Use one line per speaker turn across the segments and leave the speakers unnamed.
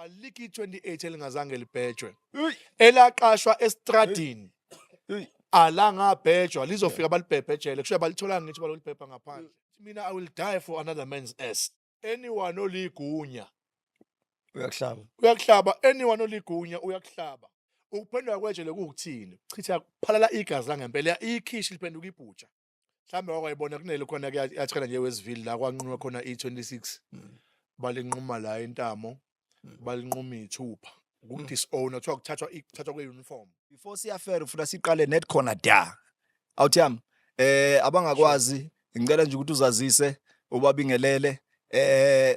aliki 28 elingazange libhejwe
Uy.
elaqashwa estradini
Uy.
alangabhejwa lizofika balibhebhe ejele kusho balitholanga ngithi balibhebha ngaphandle mina I will die for another man's ass anyone oligunya uyakuhlaba anyone oligunya uyakuhlaba ukuphendula kwejele kuukuthini chitha kuphalala igazi la ngempela ikhishi liphenduka ibhutsha mhlambe wakwayibona kunele khona yathela nje Westville la kwanqunqa khona E26 balinquma la entamo balinquma ithupha ukudisowner kuthiwa kuthathwa kweuniform
before siyafera ufuna siqale net khona da awuthiyami abangakwazi ngicela nje ukuthi uzazise ubabingelele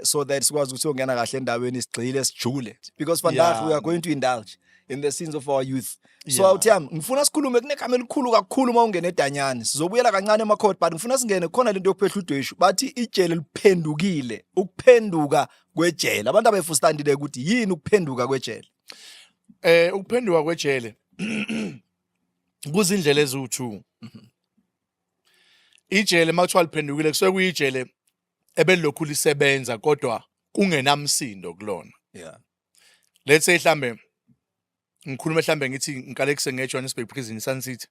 so that sikwazi ukuthi ongena kahle endaweni isigcile sijule because vandaag we are going to indulge in the sins of our youth so awuthiyami ngifuna sikhulume kunegama elikhulu kakhulu mawungena eDanyani sizobuyela kancane emakhodi but ngifuna singene khona lento yokuphehla udweshu bathi ijele liphendukile ukuphenduka kwejele abantu abefustandile ukuthi yini ukuphenduka kwejele
ukuphenduka kwejele kuzindlela eziwu2 ijele makuthiwa liphendukile kusuke kuyijele ebelokhu lisebenza kodwa kungenamsindo kulona let's say mhlambe ngikhuluma mhlambe ngithi ngikalekise ngeJohannesburg prison Sun City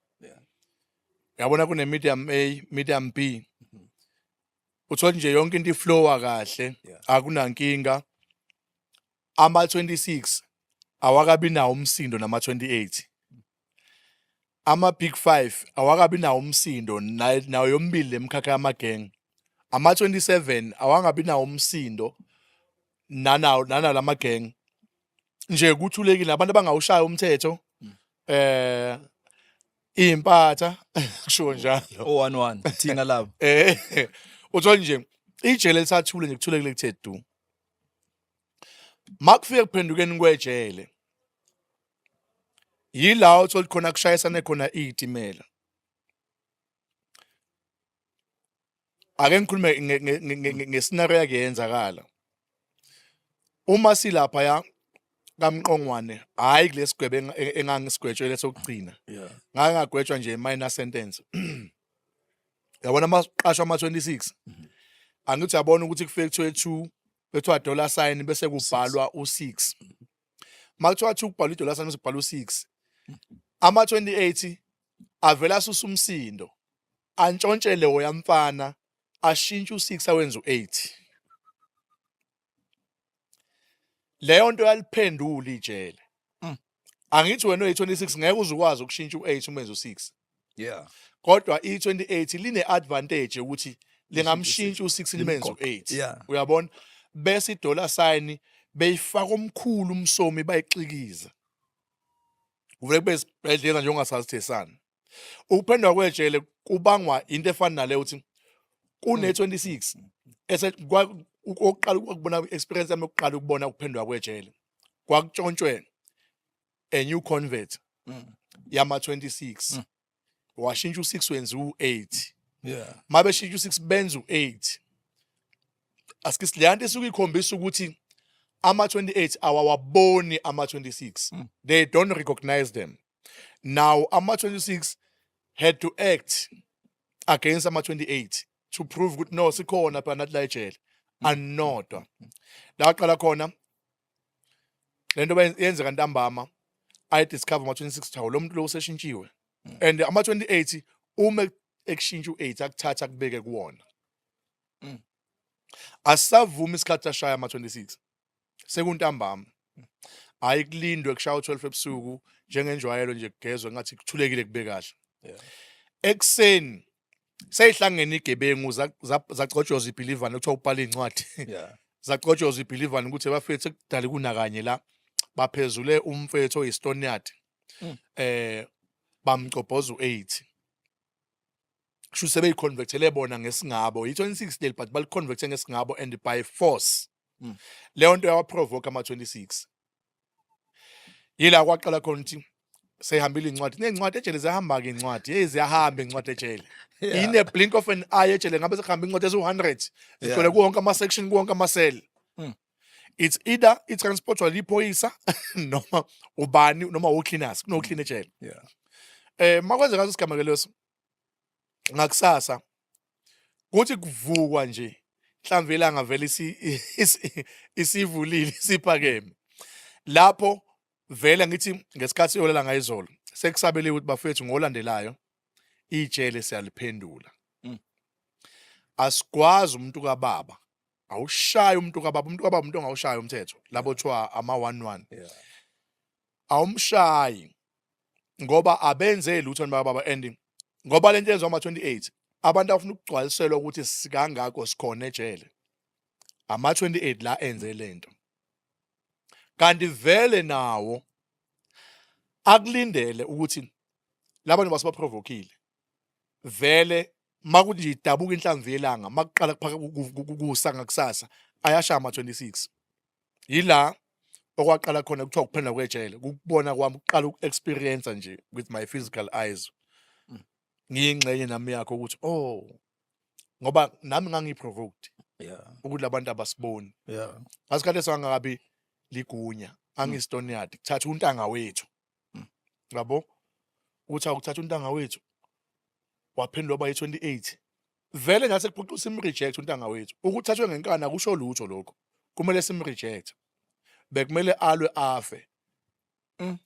yabona kune medium A medium B uthola nje yonke into iflowa kahle akunankinga ama 26 awakabi nawo umsindo nama 28 ama big 5 awakabi nawo umsindo nayo yombili lemkhakha yamageng ama 27 awangabi nawo umsindo nana lamageng nje kuthulekile abantu abangawushaya umthetho impatha kusho njalo
011 thinga labo
uthola nje ijele lisathule nje kuthulekile kuthe du makufike kuphendukeni kwejele yila uthola khona kushayisana khona izitimela ake ngikhulume ngescenario yake yenzakala uma silapha ya kaMqongwane hayi kulesigwebe engangisigwetshele sokugcina ngangagwetshwa nje minor sentence yabona maqashwa ama 26 angithi yabona ukuthi kufike kuthiwe 2 bethiwa dollar sign bese kubhalwa u6 makuthiwa 2 kubhalwa dollar sign bese kubhalwa u6 ama 28 avela susumsindo antshontshele oyamfana ashintshe u6 awenza u8 leyo nto yaliphendula ijele angithi wena oyi26 ngeke uzukwazi ukushintsha u8 umenze u6 kodwa i28 line advantage ukuthi lingamshintsha u6 limenze u8 uyabona bese idollar sign beyifaka omkhulu umsomi bayixikiza uvele kube sibhedlela nje ongasazithesana ukuphendwa kwejele kubangwa into efana nale uthi kune 26 oqala ukubona experience yami yokuqala ukubona ukuphendwa kwejele kwakutshontshwe a new convert yama 26 washintsha u6 wenza u8 mabe shintsha u6 benza u8 asikisi leyanto isuke ikhombisa ukuthi ama 28 awawaboni ama 26 they don't recognize them now ama 26 had to act against ama 28 to prove ukuthi no sikhona phela nathi la ejele anodwa la qala khona lento yenzeka ntambama I discover ama 26 chawo lo muntu lo useshintshiwe and ama 28 uma ekushintsha u8 akuthatha kubeke kuwona asavuma isikhathi ashaya ama 26 sekuntambama ayikulindwe kushaya u12 ebusuku njengenjwayelo nje kugezwe ngathi kuthulekile kube kahle ekseni seyihlangene igebengu zagcotshoza ibelievers ekuthiwa ubhala incwadi zagcotshoza ibelievers ukuthi bafethu kudala kunakanye la baphezule umfethu oyistonyard bamgcobhoza u8 kusho sebeyiconvertele bona ngesingabo i26 leli but baliconvertele ngesingabo and by force leyo nto yawaprovoke ama 26 yila kwaqala khona ukuthi sehambile incwadi nencwadi ejele zihamba ke incwadi eziyahamba incwadi ejele ine blink of an eye ejele ngabe sehamba incwadi ezu100 zigcwele kuwonke ama section kuwonke ama cell it's either itransportwa liphoyisa noma ubani noma ucleaners kuno clean ejele makwenze ngaso sigama ke leso ngakusasa kuthi kuvukwa nje mhlambe ilanga vele isivulile siphakeme lapho vele ngithi ngesikhathi yolela ngayizolo sekusabeliwe ukuthi bafethu ngolandelayo ijele siyaliphendula. Asikwazi umuntu kababa awushaye umuntu kababa umuntu ongawushaya umthetho labo kuthiwa ama-1-1 awumshayi ngoba abenze lutho baba and ngoba lento yenziwa ama-28 abantu afuna ukugcwaliselwa ukuthi sikangako sikhona ejele ama-28 la enze lento kanti vele nawo akulindele ukuthi labantu basibaprovokile vele makuthi idabuka inhlamvu yelanga makuqala kusanga kusasa ayashaya ama-26 yila okwaqala khona kuthiwa ukuphendula kwejele ukubona kwami uqala uku-experience nje with my physical eyes ngiyingxenye nami yakho ukuthi ngoba nami ngangiprovoked ukuthi labantu abasiboni ngasikhathi esangakabi ligunya angisitoniad kuthatha untanga wethu yabo uthi awuthatha untanga wethu waphendula bayi-28 vele ngase kuphucuza sim-reject untanga wethu ukuthathwe ngenkani akusho lutho lokho kumele sim-reject bekumele alwe afe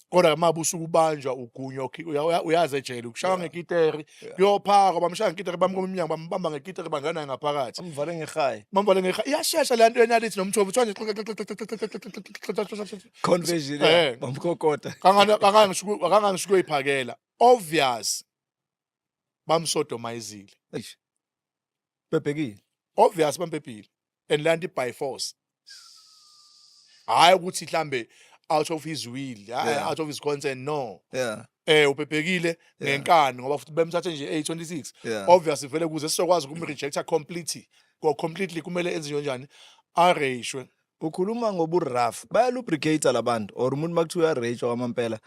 kodwa mabe usuke ubanjwa ugunywa uyazi ejele ukushaya ngekitere kuyophaka bamshaya ngekitere bamkoma iminyango bambamba ngekitere bangana ngaphakathi
Amvale ngekhaya.
bambale ngekhaya iyashesha le nto enalithi nomthofu kuthiwa nje
Conversion bamkokota.
akangangisuke uyiphakela obvious bamsodomizile
Eish. Bebhekile.
obvious bampepile and lanti by force hayi ukuthi mhlambe out of his will out of his consent no ubebhekile ngenkani ngoba futhi bemthathe nje 26 obviously vele kuze sizokwazi ukumrejecta completely kumele enze njani arashwe
Ukhuluma ngoburaf bayalubricate labantu or umuntu makuthiwa uyarage kwamampela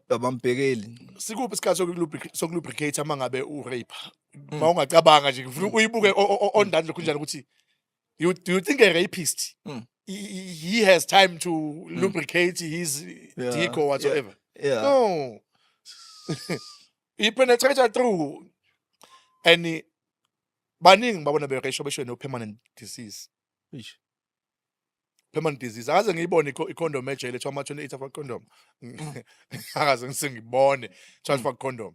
abambhekeli
sikuphi isikhathi sokulubricate mangabe urape mawungacabanga nje ufuna uyibuke ondandle kunjani ukuthi do you think a rapist he has time to lubricate his dick or whatsoever no he penetrated through and baningi babona beresho besho no permanent disease permanent disease akaze ngiyibone icondom ejele ethiwa ama-28 afaka condom akaze ngisengibone afaka condom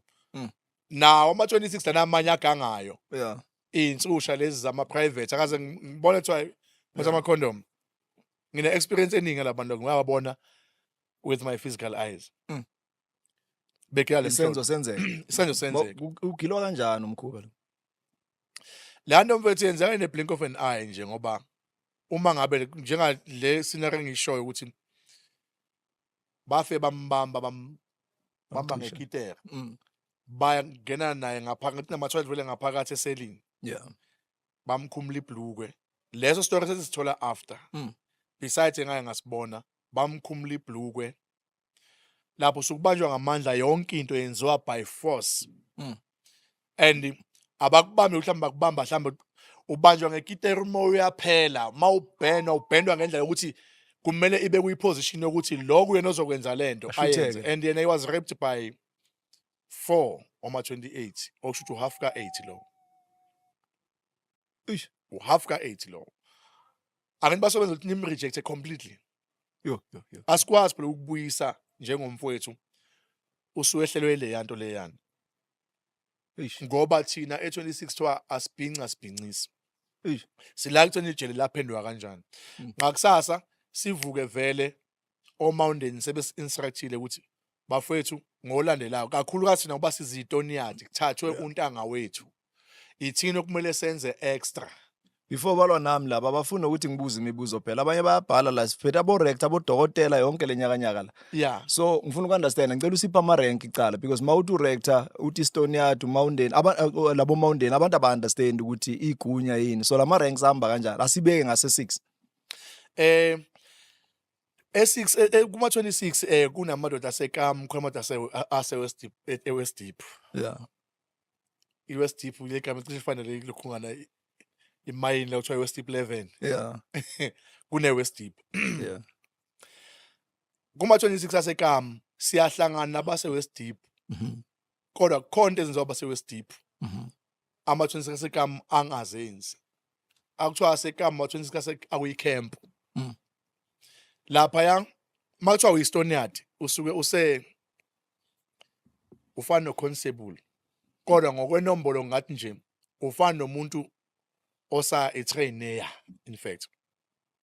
nawo ama-26 lana amanye agangayo iy'nsusha lezi zama-private akaze ngibone ethiwa ama-condom ngine-experience eningi labantu ngiyababona with my physical eyes
isenzo senzeka
isenzo senzeka
ugilwa kanjani umkhuba lo
la nto mfethu yenzeka in a blink of an eye nje ngoba uma ngabe njengale scenario engishoyo ukuthi bafe bambamba ngekitere bayangena naye ngaphakathi nama-12 vele ngaphakathi eselini bamkhumula ibhlukwe leso story sesithola after besides engake ngasibona bamkhumula ibhlukwe lapho sukubanjwa ngamandla yonke into yenziwa by force and abakubambe mhlawumbe bakubamba mhlawumbe ubanjwa ngekitere uma uyaphela ubhendwa ngendlela yokuthi kumele ibe kuyiposition yokuthi lo kuyena ozokwenza lento ayenze and yena he was raped by 4 oma-28 okusho ukuthi uhalf ka-8 lo uhalf ka-8 lo angithi basobenza ukuthi nimrejecte completely asikwazi phela ukubuyisa njengomfowethu usuyehlelwe leya nto leyana ngoba thina e-26 kuthiwa asibhincisi sila kuthona ijele laphendwa kanjani ngakusasa sivuke vele o-mountain sebesi-instructile ukuthi bafowethu ngolandelayo kakhulukazi thina ngoba siziyitoniadi kuthathwe untanga wethu ithini okumele senze extra
before balwa nami laba abafuna ukuthi ngibuze imibuzo phela abanye bayabhala la siphethe abo-rect abodokotela yonke le nyakanyaka la so ngifuna uku-understand ngicela usipha ama-rank icala because ma uthi urector uthi istoniad umountain labo mountain abantu aba-understand ukuthi igunya yini so lama-ranks ahamba kanjani asibeke ngase-6
e-6 kuma-26 kunamadoda asekam khona amadoda ase-West Deep i-West Deep legama cishe ifanele lokhungana imayini la kuthiwa i-West Deep 11 kune-West Deep kuma-26 asekam siyahlangana nabase-West Deep kodwa kukhona into ezenziwa base-West Deep ama-26 asekam angazenzi akuthiwa asekam ama-26 akuyi-camp laphaya Makuthiwa uyiStonyard usuke ufana noconstable kodwa ngokwenombolo ngathi nje ufana nomuntu osa etrainer in fact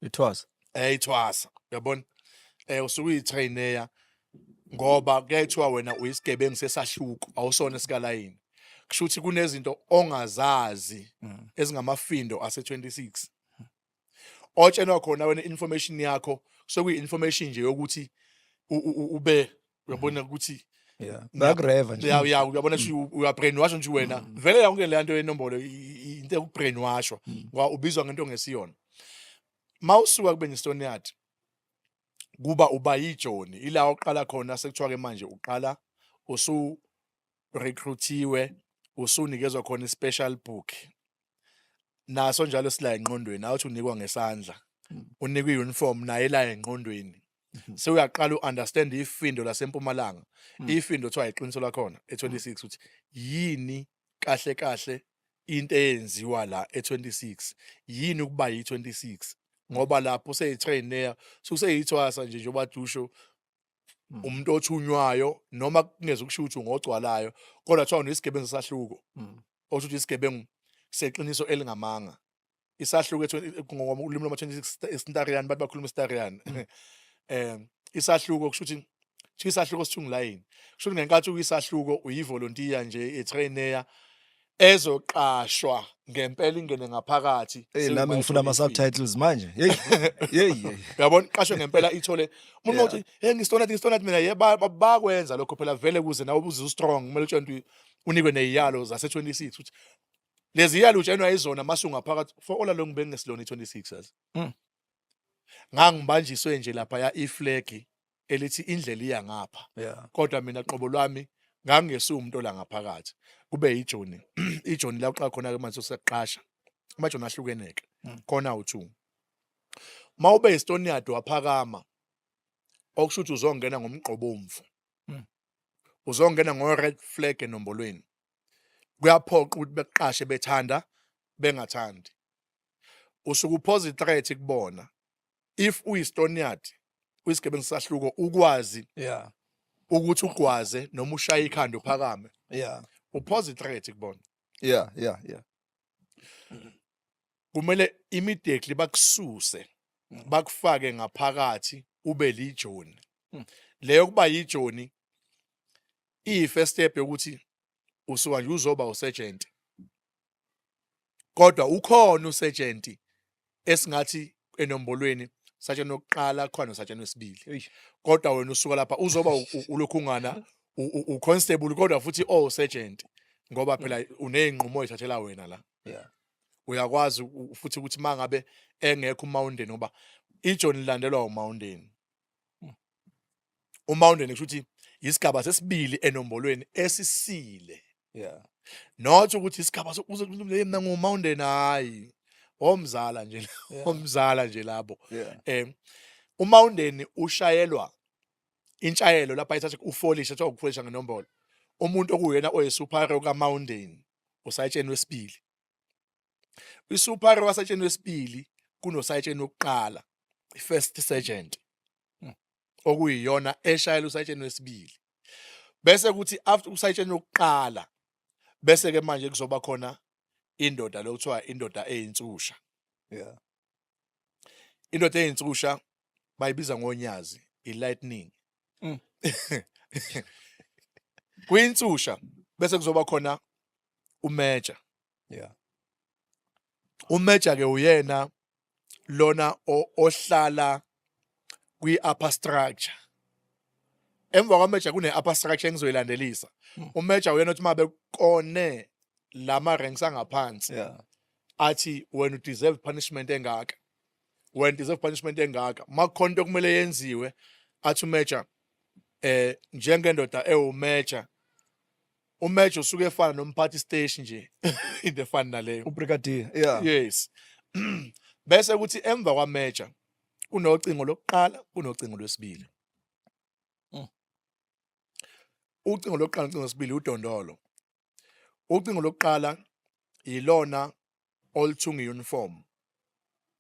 Ithwasa.
ithwasa uyabona usuke uyitrainer ngoba kuyathiwa wena uyisigebengu sesahluko awusona sikalayini kusho ukuthi kunezinto ongazazi ezingamafindo ase26 otshenwa khona wena information yakho sokuyi-information nje yokuthi ube uyabona ukuthi
bakureva nje
uyabona ukuthi uyabrainwash nje wena vele yonke le nto yenombolo into yokubrainwashwa ngoba ubizwa ngento ongesiyona mawusuka kube neStonyard kuba uba yijoni ila oqala khona sekuthiwa ke manje uqala recruitiwe usunikezwa khona ispecial book naso njalo sila enqondweni awuthi unikwa ngesandla unikwa iuniform naye la enqondweni sewuyaqala uunderstand ifindo laseMpumalanga ifindo kuthiwa iqiniso lakhona e26 ukuthi yini kahle kahle into eyenziwa la e26 yini ukuba yi26 ngoba lapho seyitrainer suseyithwasa nje njengoba dusho umuntu othunywayo noma kungeze ukusho ukuthi ngogcwalayo kodwa kuthiwa unesigebengu sesahluko okusho isigebengu seqiniso elingamanga isahluko ngolimi loma26 eSintarian bathi bakhuluma iSintarian isahluko kusho ukuthi isahluko sithungulayini kusho ngenkathi uyisahluko uyivolunteer nje etrainer ezoqashwa ngempela ingene ngaphakathi
nami ngifuna ama subtitles manje hey
uyabona qashwe ngempela ithole umuntu uthi ngiStonyard mina bakwenza lokho phela vele kuze nawe ubuze ustrong kumele utshente unikwe neziyalo zase26 ukuthi lezi ziyalo utshenwa izona masunga phakathi for all along bengesilona i26 yazi ngangibanjiswe nje lapha ya iflag elithi indlela iya ngapha kodwa mina qobo lwami ngangesumuntu la ngaphakathi kube yijoni ijoni la uqala khona ke manje sekuqasha amajoni ahlukeneke khona u2 mawube iStonyard waphakama okusho ukuthi uzongena ngomgqobomvu uzongena ngo red flag enombolweni kuyaphoqa ukuthi beqashe bethanda bengathandi usuke upose threat kubona if uyiStonyard uyisigebengu sahluko ukwazi ukuthi ugwaze noma ushaya ikhanda uphakame upose threat kubona kumele immediately bakususe bakufake ngaphakathi ube lijoni leyo kuba yijoni first step yokuthi usuka nje uzoba usergeant kodwa ukhona usergeant esingathi enombolweni sergeant oqala khona sergeant wesibili kodwa wena usuka lapha uzoba ulokhungana uconstable kodwa futhi sergeant ngoba phela uneyinqumo oyithathela wena la uyakwazi futhi ukuthi mangabe engekho umountain ngoba ijoni lilandelwa umountain umountain kusho ukuthi isigaba sesibili enombolweni esisile not ukuthi isigaba mina ngumountain hayi omzala nje omzala nje labo umountain ushayelwa intshayelo lapha ithatha ufolisha kuthiwa ukufolisha ngenombolo umuntu okuyena oyisuperior kamountain usayitsheni wesibili isuperior wasayitsheni wesibili kunosayitsheni wokuqala first sergeant okuyiyona eshayela usayitsheni wesibili bese kuthi after usayitsheni wokuqala bese ke manje kuzoba khona indoda lo kuthiwa indoda eyinsusha indoda eyinsusha bayibiza ngonyazi ilightning kuyinsusha bese kuzoba khona umeja umeja ke uyena lona ohlala kwi-upper structure emva kwameja kune-upper structure engizoyilandelisa umeja uyena othi mabe kone lama ranks angaphansi athi wena udeserve punishment engaka wena deserve punishment engaka makukhonto kumele yenziwe athi umeja njengendoda ewumeja umeja usuke efana nomphathi station nje into efana naleyo
ubrigadier
yes bese kuthi emva kwameja kunocingo lokuqala kunocingo lwesibili ucingo lokuqala ucingo lwesibili udondolo ucingo lokuqala ilona olithunga uniform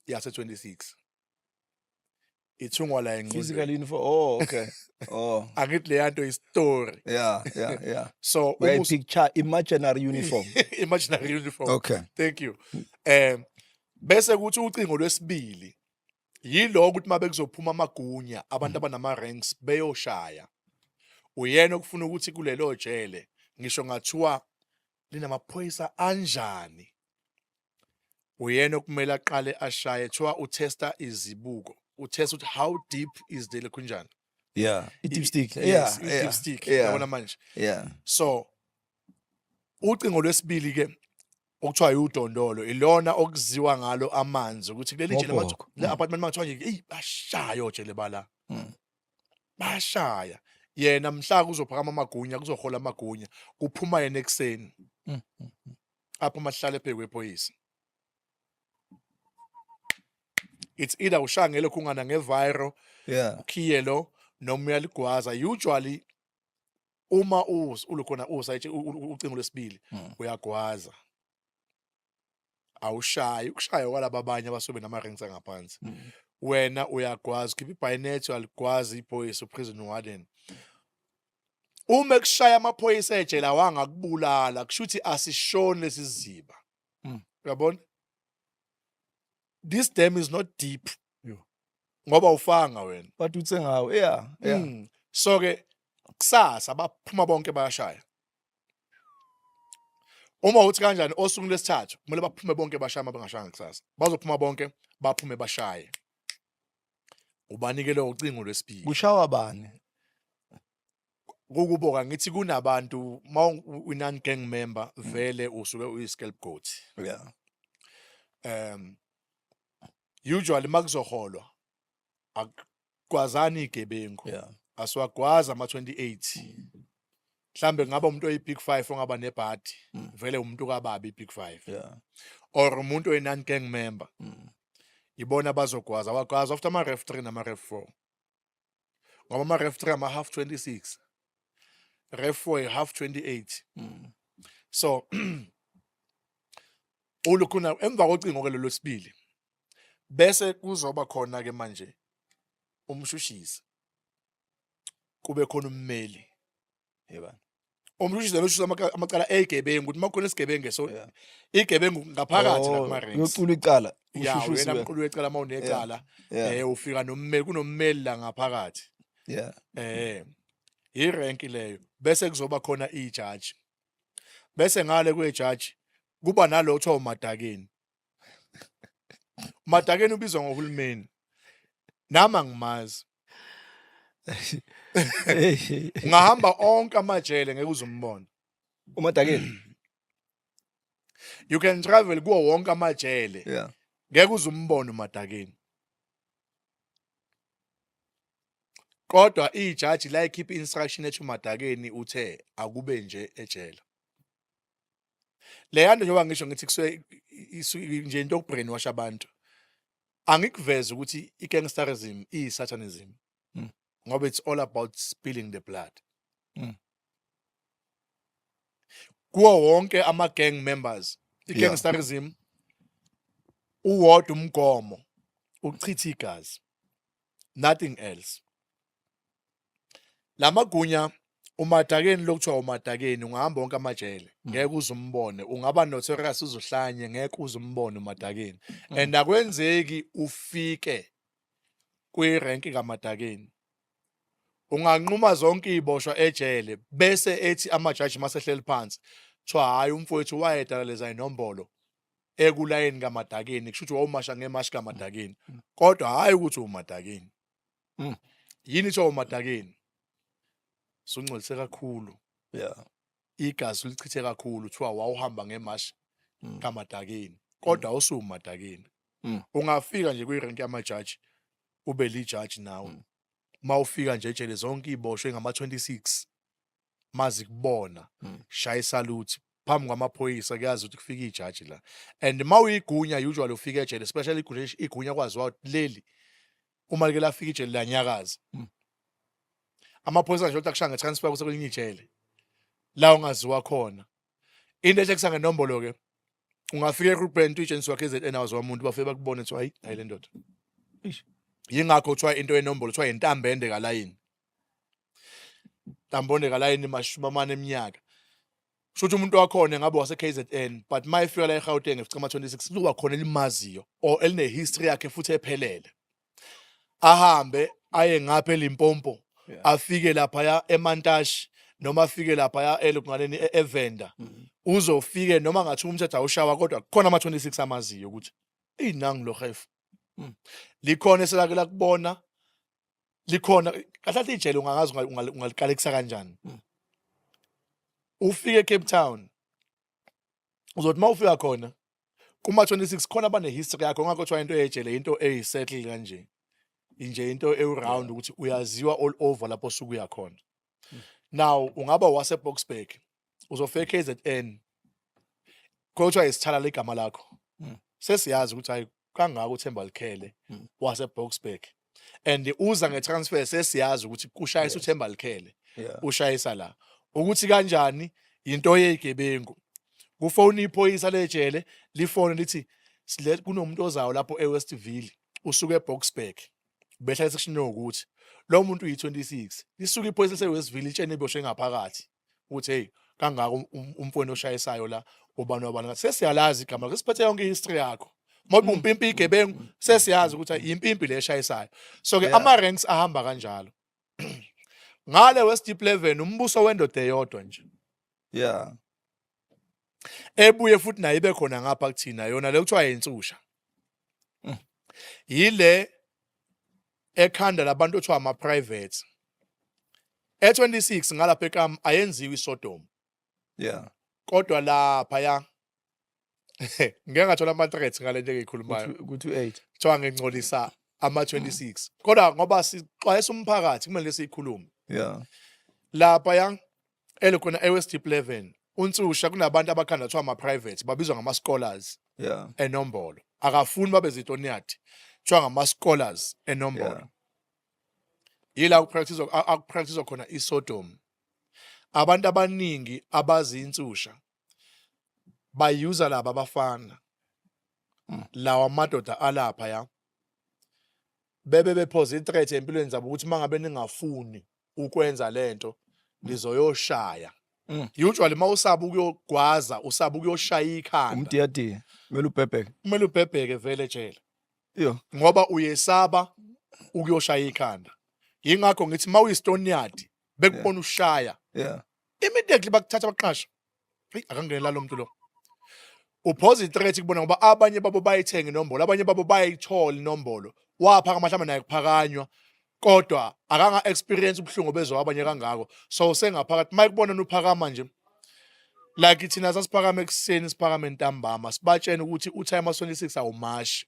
yase 26 ithungwa la
Physical
engqondweni.
uniform. Oh, okay. Oh,
Angithi le yanto is story.
yeah.
So
Where I picture imaginary uniform.
imaginary uniform.
Okay.
Thank you. Bese kuthi ucingo lwesibili yilo ukuthi mabe kuzophuma amagunya abantu abanama ranks beyoshaya. Uyena okufuna ukuthi kulelo jele ngisho ngathiwa linamaphoyisa anjani. Uyena okumele aqale ashaye thiwa utesta izibuko. Utesta ukuthi how deep is the kunjani.
Yeah. I-dipstick.
Yes, i-dipstick. Yabona manje.
Yeah.
So ucingo lwesibili ke okuthiwa udondolo ilona okuziwa ngalo amanzi ukuthi kuleli jele le apartment makuthiwa nje hey bashaya ojele bala. Bashaya. Yena mhla kuzophakama amagunya kuzohola amagunya kuphuma yena ekseni. Apho mahlale phe kwephoyisa. It's either ushangele kungana ngeviral ukhiyelo noma uyaligwaza usually uma ulokhona ucingo lwesibili uyagwaza awushayi ukushaya kwalabo abanye abasobe nama ranks angaphansi wena uyagwaza khipha ibayonet aligwazi iphoyisa prison warden uma kushaya amaphoyisa ejele wangakubulala kushuthi asishoni lesiziba uyabona this dam is not deep ngoba ufanga wena
But uthe ngawo yeah.
So ke kusasa baphuma bonke bayashaya uma uthi kanjani osuku lesithathu kumele baphume bonke bashaya mabengashaya kusasa bazophuma bonke baphume bashaye ubanikele ucingo lwesibili
kushawa bani
ukuboka ngithi kunabantu non gang member vele usuke uyi-scapegoat usually makuzoholwa akwazani igebengu asiwagwaza ama-28 mhlambe ngaba umuntu oyi-big 5 ongaba nebhadi vele umuntu kababi i-big 5 or umuntu oyi-non gang member ibona bazogwaza wagwaza after ama-ref 3 nama-ref 4 ngoba ama-ref 3 ama-half 26 ref 4 half 28 so ulukhuna emva kocingo ke lelo sibili bese kuzoba khona ke manje umshushisi kube khona ummeli yeba umshushisi loshisa amacala egebengu ukuthi makukhona isigebengu so igebengu ngaphakathi la kuma ranks
uyocula icala
ushushusi yena umqulu wecala mawunecala ufika nommeli kunommeli la ngaphakathi irank leyo bese kuzoba khona ijudge bese ngale kwejaji kuba nalo kuthiwa umadakeni umadakeni ubizwa ngohulumeni nama ngimazi ngahamba onke amajele ngeke uzumbona
umadakeni
you can travel kuwo wonke amajele ngeke uzumbona umadakeni kodwa ijaji la ikhipha instruction ethi umadakeni uthe akube nje ejele le yanto njengoba ngisho ngithi kuswe nje into yokubrainwash abantu angikuveza ukuthi igangsterism iyisatanism ngoba it's all about spilling the blood kuwo wonke ama gang members igangsterism uwodwa umgomo ukuchitha igazi nothing else lamagunya umadakeni lokuthiwa umadakeni ungahamba wonke amajele ngeke uzumbone ungaba notorious uzohlanye ngeke uzumbone umadakeni and akwenzeki ufike kwirank kamadakeni unganquma zonke iziboshwa ejele bese ethi amajaji masehleli phansi thiwa hayi umfowethu wayedaleza inombolo ekulayini kamadakeni kusho ukuthi wawumasha ngemashi kamadakeni kodwa hayi ukuthi umadakeni yini thiwa umadakeni sungcolise kakhulu igazi lichithe kakhulu thiwa wawuhamba ngemashi kamadakeni kodwa awusumadakeni ungafika nje kwirank yamajaji ube lijaji nawe mawufika nje ejele zonke iziboshwe ngama-26 mazi kubona shaya salute phambi kwamaphoyisa kuyazi ukuthi kufika ijaji la and mawuyigunya usually ufika ejele especially igunya kwaziwa ukuthi leli uma like lafika ijele lanyakaza amaphoyisa nje ukuthi akushanga transfer kusekwelinye ijele la ungaziwa khona into ethi kusanga inombolo ke ungafika eGroup Brand uagents wakhe KZN awazi umuntu bafike bakubone ukuthi hayi le ndoda yingakho kuthiwa into enombolo kuthiwa intambende kalayini. Intambende kalayini mashumi amane eminyaka. Shothi umuntu wakhona ngabe wase KZN but mayifika la eGauteng efica ama-26 kuba khona elimaziyo or eline history yakhe futhi ephelele. Ahambe aye ngapha eLimpopo afike lapha ya eMantashi noma afike lapha ya eLunganeni eVenda uzofike noma ngathi umthetho awushawa kodwa khona ama-26 amaziyo ukuthi inangi lo hefu likhona eselake lakubona likhona kahle ijele ungangazi ungalikalekisa kanjani. Ufike eCape Town uzothi mawufika khona kuma-26 khona abane history yakho ngakho kuthiwa into ejele into eyisettle kanje inje into eround ukuthi uyaziwa all over lapho osuku uya khona. Now ungaba wase Boksburg uzofika KZN kuthiwa isithala legama lakho sesiyazi ukuthi hayi kangaka uThemba Likhele wase Boksburg and uza ngetransfer sesiyazi ukuthi kushayisa uThemba Likhele ushayisa la ukuthi kanjani into yegebengu kufoni iphoyisa lejele lifone lithi kunomuntu ozayo lapho eWestville usuke eBoksburg behla section ukuthi lo muntu uyi26 lisuka iphoyisa leWestville itshene iboshwe ngaphakathi ukuthi hey kangaka umfowenu oshayisayo la ubani wabani sesiyalazi igama lakho siphethe yonke ihistory yakho mobe umpimpi igebengu sesiyazi ukuthi impimpi le eshayisayo so ke ama ranks ahamba kanjalo. Ngale West Deep 11 umbuso wendoda eyodwa nje ebuye futhi naye ibe khona ngapha kuthina yona le kuthiwa yinsusha yile ekhanda labantu othiwa ama private e26 ngalapha ekam ayenziwe iSodom kodwa lapha ya ngeke ngathola ama threats ngale nto engikhulumayo
ukuthi 8
kuthiwa ngingcolisa ama-26 kodwa ngoba sixwayisa umphakathi kumele siyikhulume lapha ya elokhona eWest Deep 11 unsusha kunabantu abakhanda kuthiwa ama-private babizwa ngama-scholars enombolo akafuni babe zitoniati kuthiwa ngama-scholars enombolo yila akupractice khona iSodom. Abantu abaningi abazi insusha bayuza laba abafana lawa amadoda alapha ya bepose i-threat empilweni zabo ukuthi mangabe ningafuni ukwenza lento lizoyoshaya. Usually mawusaba ukuyogwaza usaba ukuyoshaya ikhanda
umtiyati kumele
ubhebheke vele ejele ngoba uyesaba ukuyoshaya ikhanda. Yingakho ngithi mawuyistone yard bekubona ushaya immediately bakuthatha baqasha akangenela lo muntu lo uphosa i-threat kubona ngoba abanye babo bayithenga inombolo abanye babo bayithola inombolo wapha mhlawumbe naye kuphakanywa kodwa akanga experience ubuhlungu bezwa abanye kangako so sengaphakathi mayikubona uphakama nje like thina sasiphakama ekuseni siphakama ntambama sibatshena ukuthi utime 26 awumashi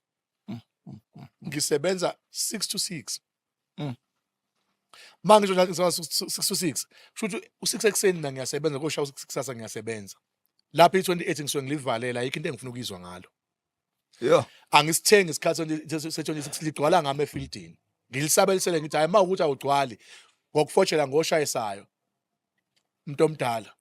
ngisebenza 6 to 6 manje nje ngizwa 6 to 6 futhi u6 ekseni na ngiyasebenza koshaya u6 kusasa ngiyasebenza lapha i28 ngisuke ngilivalela ayikho into engifuna ukizwa ngalo angisithengi isikhathi se26 ligcwala ngami efieldini ngilisabelisele ngithi hayi mawukuthi awugcwali ngokufotshela ngoshayisayo umuntu omdala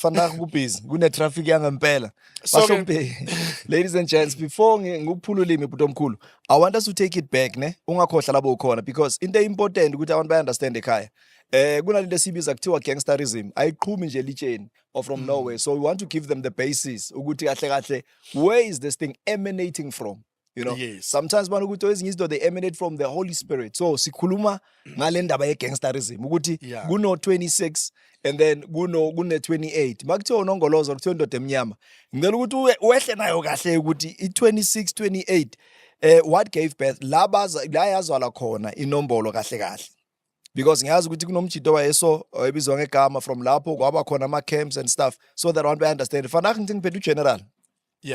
vandag kubhizi kune traffic yangempela bahlompe. Ladies and gents, before ngikuphula ulimi bhuti omkhulu, I want us to take it back ne ungakhohlwa labo ukhona because into important ukuthi abantu bayi understand ekhaya kunalento esibiza kuthiwa gangsterism ayiqhumi nje litsheni or from nowhere, so we want to give them the basis ukuthi kahle kahle where is this thing emanating from, you know. Sometimes bana ukuthi ezinye izinto they emanate from the Holy Spirit, so sikhuluma ngale ndaba ye gangsterism ukuthi kuno 26 and then kune 28 makuthiwa unongolozo kuthiwa indoda emnyama ngicela ukuthi wehle nayo kahle ukuthi i26 28 what gave birth la yazwala khona inombolo kahle kahle because ngiyazi ukuthi kunomjito wayeso ebizwa ngegama from lapho kwaba khona ama camps and stuff so that abantu understand fanaki ngithi ngiphethe general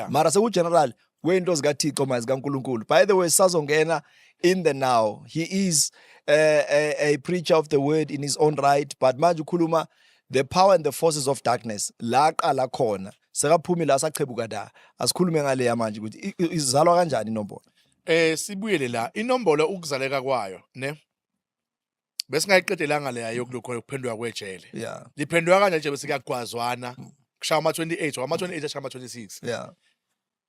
mara seku general wento zikaThixo mazi kaNkuluNkulu. By the way, sazongena in the now, he is a preacher of the word in his own right, but manje ukhuluma the power and the forces of darkness la qala khona sekaphumi la sachebuka da asikhulume ngale ya manje ukuthi izalwa kanjani inombolo.
Sibuyele la inombolo ukuzaleka kwayo ne bese ngayiqedelanga le yokulokho ukuphendwa kwejele liphendwa kanje nje bese kuyagwazwana kushawa ama 28 ama 28 ashaya ama 26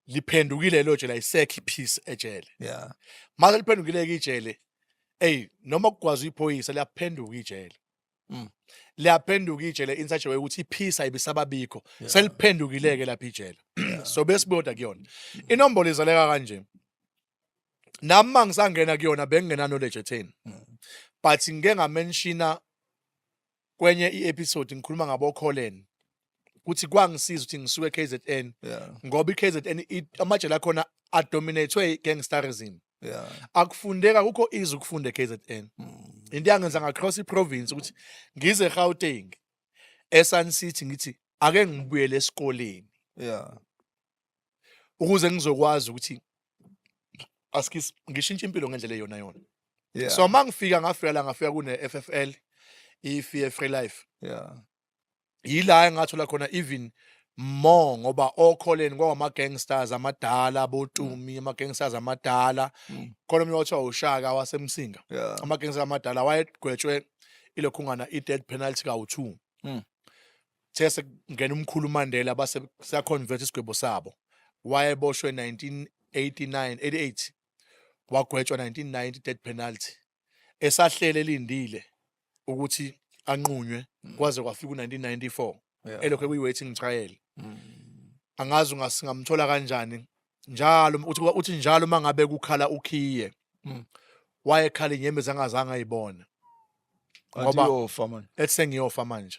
liphendukile lo jele ayisekho ipeace ejele
Yeah.
mase liphendukile ke ijele noma kugwaza iphoyisa liyaphenduka ijele liyaphenduka ijele in such a way ukuthi ipeace ayibisababikho seliphendukileke lapha ijele so besiboda kuyona inombolo izaleka kanje nami mangisangena kuyona bengena knowledge etheni but ngeke ngamenshina kwenye iepisode ngikhuluma ngabo Colin kuthi kwangisiza ukuthi ngisuke KZN ngoba iKZN amajele akhona adominatwe gangsterism akufundeka kukho izwi ukufunda eKZN into yangenza ngacross iprovince ukuthi ngize eGauteng eSun City ngithi ake ngibuyele esikoleni ukuze ngizokwazi ukuthi askis ngishintshe impilo ngendlela eyona so mangifika ngafika kune FFL iFear Free Life yila engathola khona even more ngoba oKholeni kwama gangsters amadala abotumi ama gangsters amadala khona umnye othiwa uShaka wasemsinga ama gangsters amadala wayegwetshwe ilokhungana i-death penalty ka-2 these ngena umkhulu uMandela base siyaconvert isigwebo sabo wayeboshwe 88 wagwetshwa 1990 death penalty esahlele elindile ukuthi anqunywe kwaze kwafika u1994 elokho kuyi-waiting trial angazi ungasingamthola kanjani njalo uthi njalo mangabe kukhala ukhiye wayekhala inyembezi angazange ayibona ngoba ethi sengiyofa manje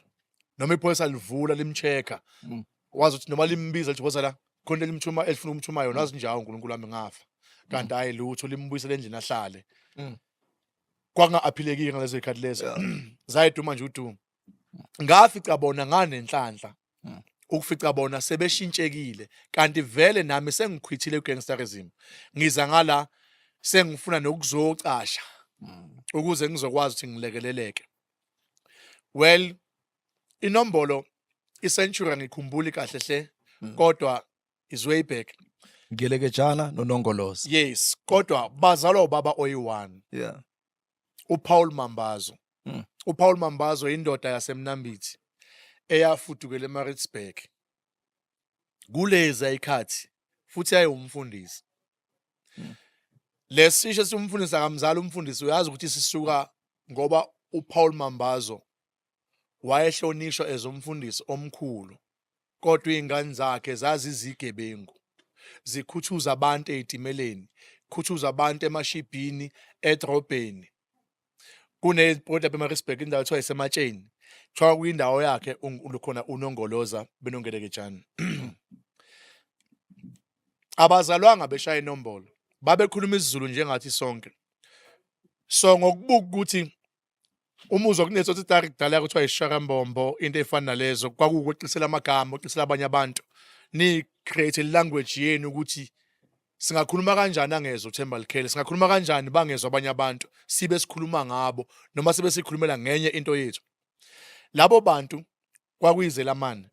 noma iphoyisa livula limcheka wazi ukuthi noma limbiza lithi phoyisa la khona limthuma elifuna umthuma yona wazi njalo uNkulunkulu wami ngafa kanti hayi lutho limbuyisele endlini ahlale kwanga-aphilekile ngalezo zikhathi lezo zayiduma nje udumo ngafica bona nganenhlanhla ukufica bona sebeshintshekile kanti vele nami sengikhwithile ugangsterism ngiza ngala sengifuna nokuzocasha ukuze ngizokwazi ukuthi ngilekeleleke well inombolo icentury ngikhumbuli kahle hle kodwa is way back
Ngelekejana noNongoloza
yes kodwa bazalwa ubaba oyi-1 uPaul Mambazo uPaul Mambazo indoda yaseMnambithi eyafudukela eMaritzburg kuleza ikhathi futhi ayumfundisi lesisho simfundisa kamzala umfundisi uyazi ukuthi sisuka ngoba uPaul Mambazo wayehlonishwa ezomfundisi omkhulu kodwa izingane zakhe zazi izigebengu zikhuthuza abantu ezitimeleni khuthuza abantu emashibhini edrobheni kunebhoda eMaritzburg indawo ethiwa isematsheni kuthiwa kuyindawo yakhe khona uNongoloza benongelekejana abazalwanga beshaya inombolo babekhuluma isiZulu njengathi sonke so ngokubuka ukuthi umuzwa kunesotsitari kudala kuthiwa isharambombo into efana nalezo kwakuwukuqisela amagama uqisela abanye abantu ni create language yenu ukuthi singakhuluma kanjani angezwe uThemba Likhele singakhuluma kanjani bangezwe abanye abantu sibe sikhuluma ngabo noma sibe sikhulumela ngenye into yethu labo bantu kwakuyizelamani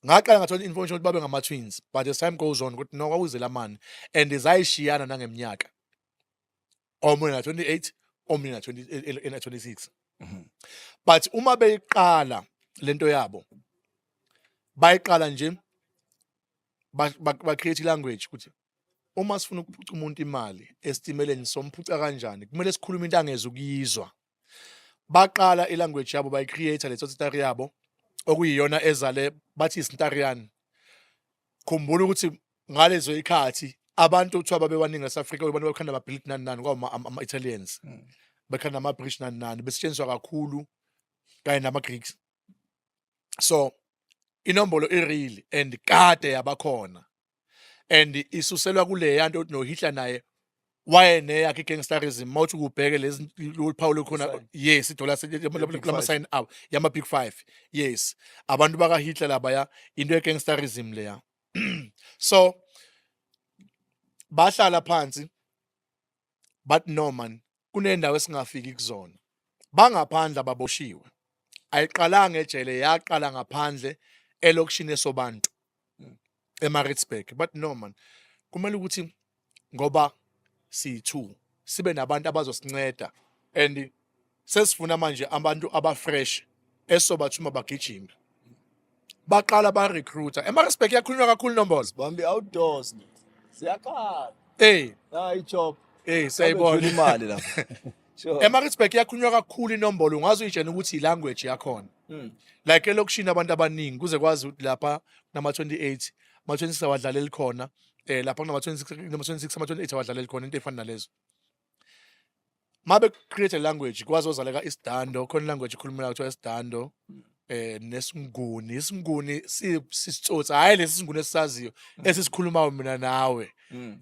ngaqala ngathola information ukuthi babe ngama twins but as time goes on ukuthi no kwakuyizelamani and izayishiyana nangeminyaka omunye na 28 omunye na 26 but uma beyiqala lento yabo bayiqala nje ba create language ukuthi uma sifuna ukuphuca umuntu imali esitimeleni somphuca kanjani kumele sikhulume into angeze ukuyizwa baqala ilanguage yabo bayi create le tsotsitari yabo okuyiyona ezale bathi isintarian khumbula ukuthi ngalezo ikhathi abantu kuthiwa babewaningi eSouth-Africa abantu bakhanda ababhilidi nani kwama ama-Italians bakhanda ama-British nani besetshenziswa kakhulu kanye nama-Greeks so inombolo ireal and kade yabakhona and isuselwa kule yanto ukuthi noHitler naye wayene yakhe gangsterism mawuthi kubheke lezi uPaul khona yes idola lama sign up yama big 5 yes abantu baka Hitler labaya into yegangsterism leya so bahlala phansi but no man kunendawo esingafiki kuzona bangaphandle ababoshiwe ayiqalanga ejele yaqala ngaphandle elokishini esobantu eMaritzburg but no man kumele ukuthi ngoba si2 sibe nabantu abazosinceda and sesifuna manje abantu abafresh esobathuma bagijima baqala ba recruiter ema-respect yakhulunywa kakhulu nombolo
Bambi outdoors. Siyakhala. Hayi chop.
Sayibona
imali lapha. Sure.
ema-respect yakhulunywa kakhulu inombolo ungaze uyitshene ukuthi i-language yakhona like elokishini abantu abaningi kuze kwazi ukuthi lapha nama-28 ama-26 awadlaleli khona lapha nama-26 ama-28 awadlaleli khona into efana nalezo mabe create a language kwazi ozaleka isidando khona language ikhulumela kuthiwa isidando isinguni sisitsotsi hayi lesi singuni esisaziyo esisikhulumayo mina nawe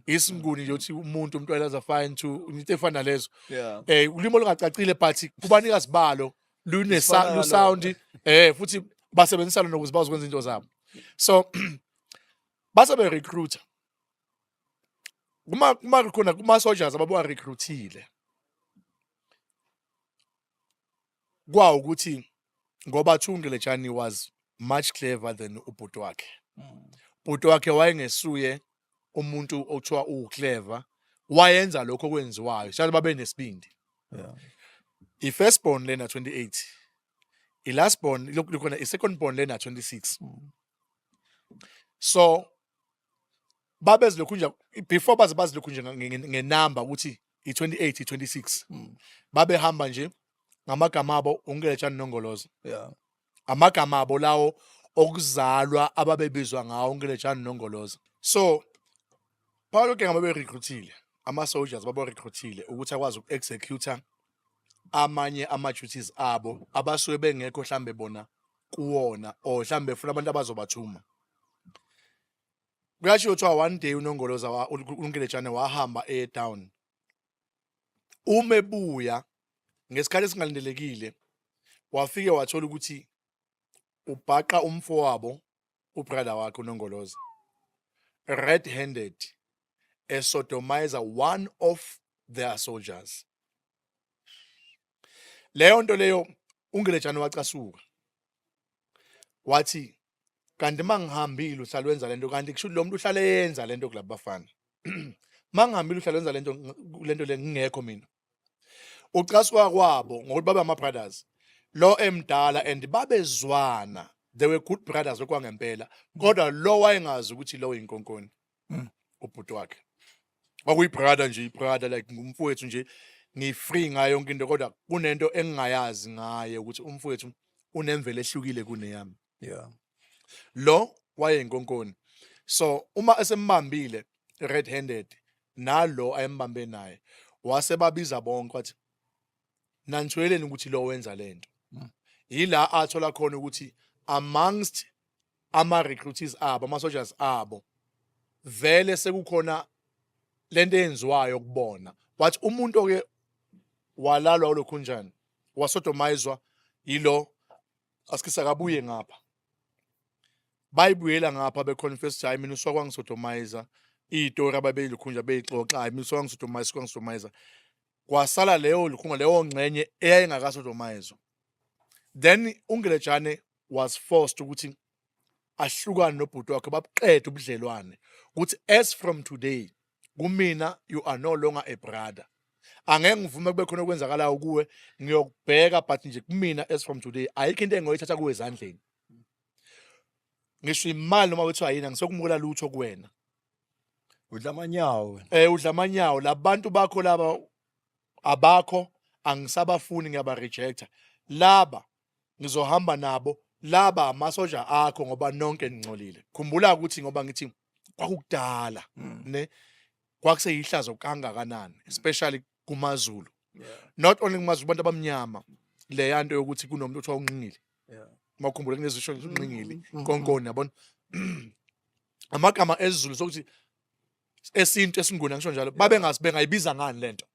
isinguni nje uthi umuntu ayelaza fine to into efana nalezo ulimo olungacacile but kubanika sibalo sound futhi basebenzisana nokuze bazokwenza into zabo so basabe recruiter kuma soldiers ababuya recruitile kwawo ukuthi ngoba Thungelejani was much clever than ubhuti wakhe. Ubhuti wakhe wayengesuye umuntu othiwa uclever, wayenza lokho okwenziwayo. Shali babe nesibindi. I-first born lena 28. I-last born lokhona i-second born lena 26. So babezi lokhu nje before bazi lokhu nje ngenamba ukuthi i28 i26. Babe hamba nje ngamagama abo uNgelejani Nongoloza. Amagama abo lawo okuzalwa ababebizwa ngawo uNgelejani Nongoloza. So Paulo ke ngabe recruitile ama soldiers babo recruitile ukuthi akwazi uku-executor amanye ama-duties abo abasuke bengekho mhlambe bona kuwona or mhlambe funa abantu abazobathuma. Kuyasho ukuthi one day uNongoloza uNgelejani wahamba e-town. Umebuya ngesikhathi esingalindelekile wafike wathola ukuthi ubhaqa umfowabo ubrother wakhe uNongoloza red-handed esodomizer one of their soldiers. Leyo nto leyo uNgelejani wacasuka wathi kanti mangihambile uhlala wenza lento kanti kusho lo muntu uhlala yenza lento kulabo bafana mangihambile uhlala wenza lento le ngingekho mina ucasuka kwabo ngokuthi babe ama brothers lo emdala and babezwana they were good brothers okwangempela kodwa lo wayengazi ukuthi lo inkonkoni ubhuti wakhe kwakuyi brother nje brother like ngumfowethu nje ngifree ngayo yonke into kodwa kunento engingayazi ngaye ukuthi umfowethu unemvelo ehlukile kuneyami lo wayeyinkonkoni so uma esembambile red-handed nalo ayembambe naye wasebabiza bonke wathi nanithweleni ukuthi lo wenza lento yila athola khona ukuthi amongst ama recruiters abo ama soldiers abo vele sekukhona lento eyenziwayo kubona wathi umuntu ke walalwa olokhunjani wasodomizwa yilo asikisa kabuye ngapha bayibuyela ngapha beconfess hayi mina uswa kwangisodomizer izitori ababelikhunja beyixoxa hayi mina uswa kwangisodomizer kwasala leyo lukhunga leyo ngcenye eyayingakasodomizwa then uNgelejani was forced ukuthi ahlukane nobhuti wakhe babuqede ubudlelwane ukuthi as from today kumina you are no longer a brother angeke ngivume kube khona okwenzakalayo kuwe ngiyokubheka but nje kumina as from today ayikho into engoyithatha kuwe ezandleni ngisho imali noma kuthiwa yini ngisokumukela lutho kuwena
udla amanyawo
udla amanyawo labantu bakho laba abakho angisabafuni ngiyaba rejecta laba ngizohamba nabo laba amasoja akho ngoba nonke ningcolile khumbula ukuthi ngoba ngithi kwakudala ne kwakuseyihlazo kangakanani especially kumaZulu not only kumaZulu abantu abamnyama le yanto yokuthi kunomuntu othiwa unqingile makhumbule kunezisho unqingile konkoni yabona amagama esiZulu sokuthi esinto esinguna ngisho njalo babe bengayibiza ngani lento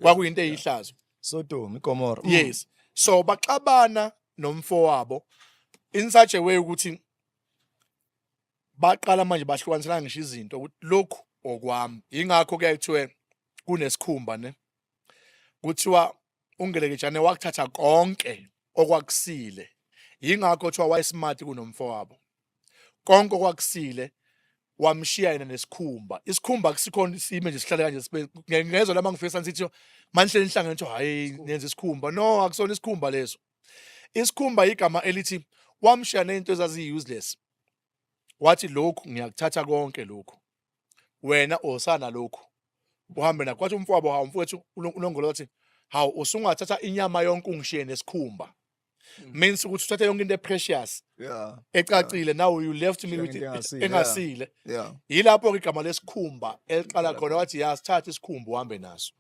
kwakuyinto eyihlazo
Sodom iGomora
yes so baxabana nomfowabo in such a way ukuthi baqala manje bahlukanisana ngisho izinto ukuthi lokhu okwami ingakho kuyayithiwe kunesikhumba ne kuthiwa uNgelejani wakuthatha konke okwakusile ingakho kuthiwa wayesmart kunomfowabo konke okwakusile wamshiya yena nesikhumba isikhumba kusikhona isime nje sihlala kanje ngezwe lama ngifisa ngithi manje inhlangano ethi hayi nenza isikhumba no akusona isikhumba leso isikhumba igama elithi wamshiya nento ezazi-useless wathi lokhu ngiyakuthatha konke lokhu wena osana lokhu uhambe nakho kwathi umfowabo hawu mfowethu uNongoloza wathi hawu usungathatha inyama yonke ungishiye nesikhumba means ukuthi uthathe yonke into precious ecacile now you left me with engasile yilapho ke igama lesikhumba eliqala khona wathi yasithatha isikhumba uhambe naso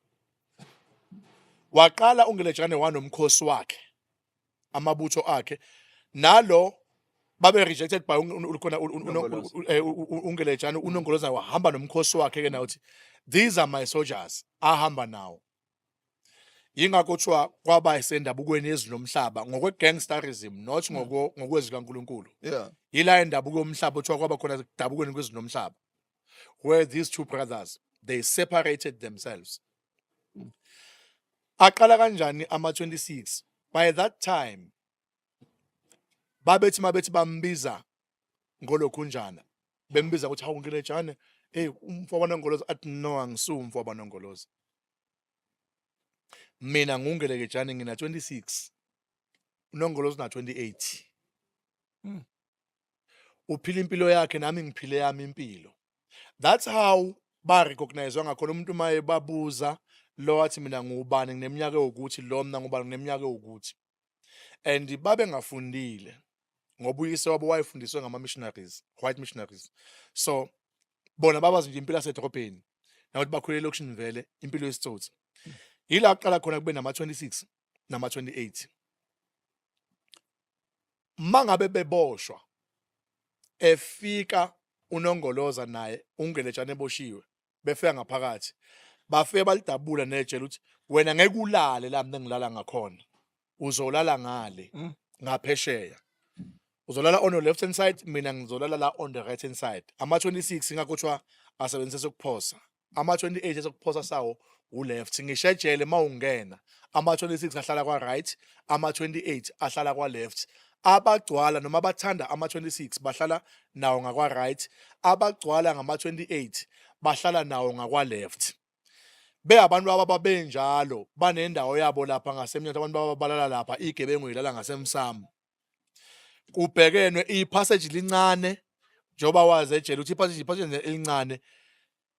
waqala uNgelejane wanomkhosi wakhe amabutho akhe nalo babe rejected by uNgelejane uNongoloza wahamba nomkhosi wakhe ke nawuthi these are my soldiers ahamba nawo yingakho kuthiwa kwaba isendabukweni ezinomhlaba ngokwe gangsterism not ngokwezi kaNkuluNkulu yila indabuko yomhlaba kuthiwa kwaba khona dabukweni kwezinomhlaba where these two brothers they separated themselves aqala kanjani ama-26 by that time mabethi bambiza ngolokhunjana bembiza ukuthi hawu Ngelejane umfowabo kaNongoloza athi no angisuwo umfowabo kaNongoloza mina nguNgelejane ngina 26 uNongoloza na 28 uphila impilo yakhe nami ngiphile yami impilo that's how ba recognize ngakhona umuntu maye babuza lo wathi mina ngubani ngineminyaka ukuthi lo mina ngubani ngineminyaka ukuthi and babe ngafundile ngoba uyise wabo wayefundiswe ngama missionaries white missionaries so bona babazi nje impilo yasedrobheni nawuthi bakhulele lokushini vele impilo yesitsotsi yila aqala khona kube nama 26 nama 28 mangabe beboshwa efika uNongoloza naye uNgelejane eboshiwe befika ngaphakathi bafike balidabula nejela uthi wena ngeke ulale la mina ngilala ngakhona uzolala ngale ngaphesheya uzolala on your left hand side mina ngizolala la on the right hand side ama-26 ingakuthiwa asebenzise sokuphosa ama-28 esokuphosa sawo u-left ngishejele mawungena ama-26 ahlala kwa-right ama-28 ahlala kwa-left abagcwala noma bathanda ama-26 bahlala nawo ngakwa-right abagcwala ngama-28 bahlala nawo ngakwa-left abantu ababenjalo banendawo yabo lapha ngasemnyango abantu babalala lapha igebengu ilala ngasemsamo kubhekenwe ipassage lincane njoba wazi ejele uthi ipassage elincane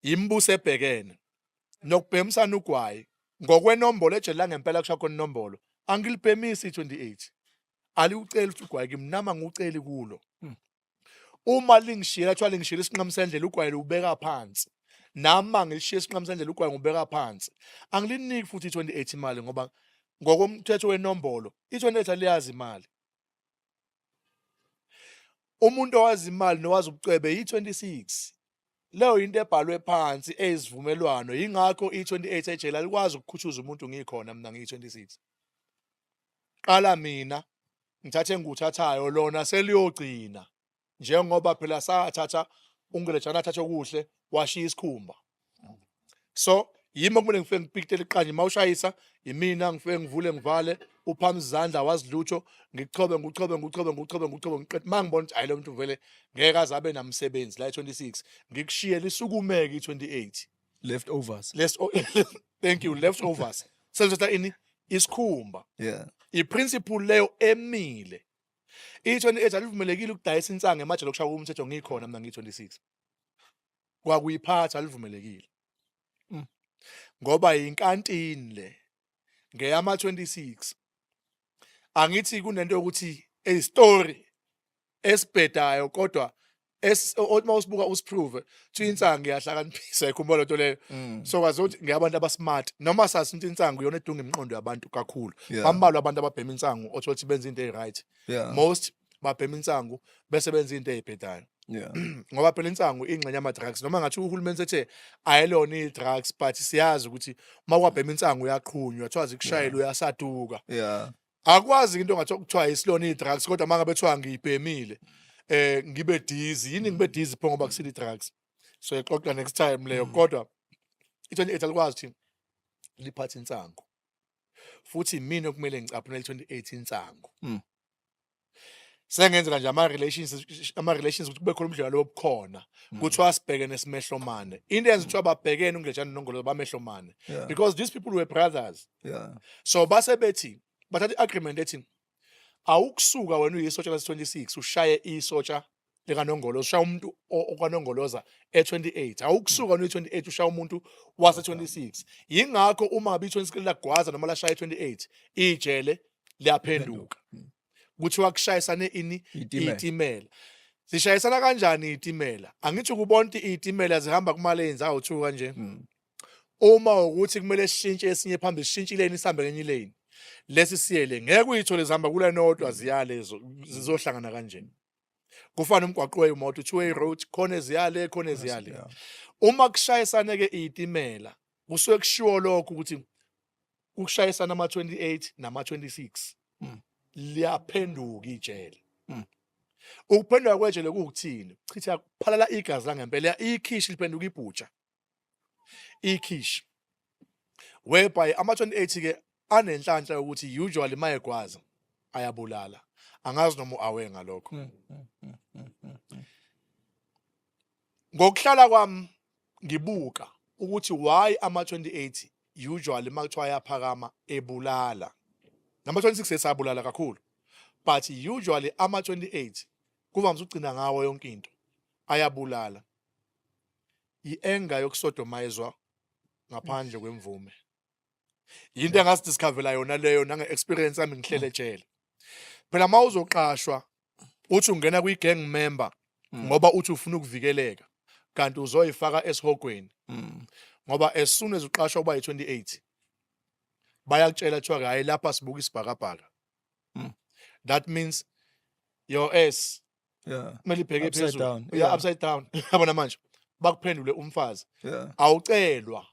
imbuso ebhekene nokubhemisana ugwayi ngokwenombolo ejele la ngempela kusha khona inombolo angilibhemisi i28 aliucela ukuthi ugwayi kimnama nguceli kulo uma lingishiyela kuthiwa lingishiyela isinqamsendlela ugwayi ubeka phansi nama ngilishiye isinqamsendlela ugwayi ngubeka phansi angiliniki futhi i28 imali ngoba ngokomthetho wenombolo i28 aliyazi imali umuntu owazi imali nowazi ubucwebe yi26 leyo into ebhalwe phansi ezivumelwano yingakho i28 ejela likwazi ukukhuthuza umuntu ngikhona mina ngiyi26 qala mina ngithathe nguthathayo lona seliyogcina njengoba phela sathatha uNgelejane athathe okuhle washiya isikhumba so yimi okumele ngifike ngipikitele iqanje mawushayisa yimina ngifike ngivule ngivale uphambi izandla wazilutho ngichobe ngiqede mangibona ukuthi ayilo muntu vele ngeke azabe namsebenzi la 26 ngikushiyela isukumeke i28
leftovers
thank you leftovers selithatha ini isikhumba iprinciple leyo emile i28 alivumelekile ukudayisa insanga emajele okushaya umthetho ngikhona mina ngi26 kwakuyiphatha alivumelekile ngoba inkantini le ngeyama 26 angithi kunento yokuthi a story esibhedayo kodwa mawusibuka usiprove thi insanga iyahlakaniphisa ikhumbula into leyo so kwazi ukuthi ngeyabantu abasmart noma sazi ukuthi insanga iyona edunga imiqondo yabantu kakhulu bambalwa abantu ababhema insangu othothi benza into right most babhema insangu bese benza into ezibhedayo ngoba phela insangu ingxenye yama drugs noma ngathi uhulumeni sethe ayelona i-drugs but siyazi ukuthi makwabhema insangu uyaqhunywa twazi kushayela uyasaduka akwazi into ngathi kuthiwa isilona i-drugs kodwa mangabe ethiwa ngiyibhemile ngibe dizzy yini ngibe dizzy pho ngoba kusile i-drugs so yaxoxa next time leyo kodwa i28 alikwazi ukuthi liphathe insangu futhi mina okumele ngicaphunele i28 insangu sengenzeka nje ama-relations ukuthi kube khona umdlalo wobukhona kuthiwa sibhekene simehlomane into yenza kuthiwa babhekene uNgelejane noNongoloza bamehlomane because these people were brothers so base bethi bathatha i-agreement ethi awukusuka wena uyisotsha lesi-26 ushaye isotsha likanongoloza ushaya umuntu okwanongoloza e-28 awukusuka wena uyi-28 ushaya umuntu wase-26 yingakho uma ngabe i-26 lagwaza noma lashaya e-28 ijele liyaphenduka kuthiwa kushayisane ini iyitimela zishayisana kanjani iyitimela angithi kubona iyitimela zihamba kuma-lanes awu-2 kanje uma ukuthi kumele sishintshe esinye phambili sishintshe ilane sihambe ngenye ilane lesi siyele ngeke uyithole zihamba kule nodwa ziyalezo zizohlangana kanjeni kufana umgwaqo wemoto two-way road khona eziyale khona eziyale uma kushayisane ke iyitimela kusuke kushiwo lokho ukuthi ukushayisana ama-28 nama-26 liyaphenduka ijele ukuphenduka kwejele kuwukuthini chitha kuphalala igazi langempela ikhishi liphenduka ibhutsha ikhishi whereby ama-28 ke anenhlanhla yokuthi usually mayegwaza ayabulala angazi noma uawe ngalokho ngokuhlala kwami ngibuka ukuthi why ama-28 usually makuthiwa ayaphakama ebulala nama-26 esabulala kakhulu but usually ama-28 kuvamise ukugcina ngawo yonke into ayabulala i-enga yokusodomayezwa ngaphandle kwemvume yinto engasidiscovela yona leyo nange-experience yami ngihlele ejele phela uma uzoqashwa uthi ungena kwi-gang member ngoba uthi ufuna ukuvikeleka kanti uzoyifaka esihogweni ngoba as soon as uqashwa uba yi-28 bayakutshela kuthiwa hayi lapha sibuka isibhakabhaka that means your ass kumele ibheke phezulu upside down yabona manje bakuphendule umfazi awucelwa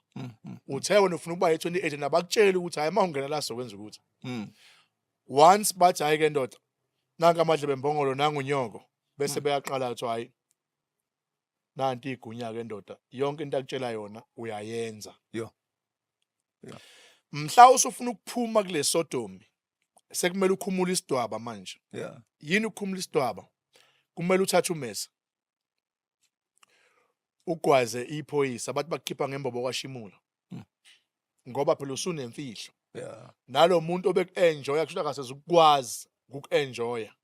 uthe wena ufuna ukuba yi-28 nabakutshela ukuthi hayi mawungena la sokwenza ukuthi once bathi hayi ke ndoda nanka amadle bembongolo nangunyoko bese beyaqala ukuthi hayi nanti igunya ke ndoda yonke into akutshela yona uyayenza mhla usufuna ukuphuma kule sodomi sekumele ukhumule isidwaba manje yini ukukhumula isidwaba kumele uthathe umesa ugwaze iphoyisa bathi bakukhipha ngembobo kwashimula ngoba phela usunemfihlo nalo muntu obeku-enjoya kusho akase ukukwazi ukuku-enjoya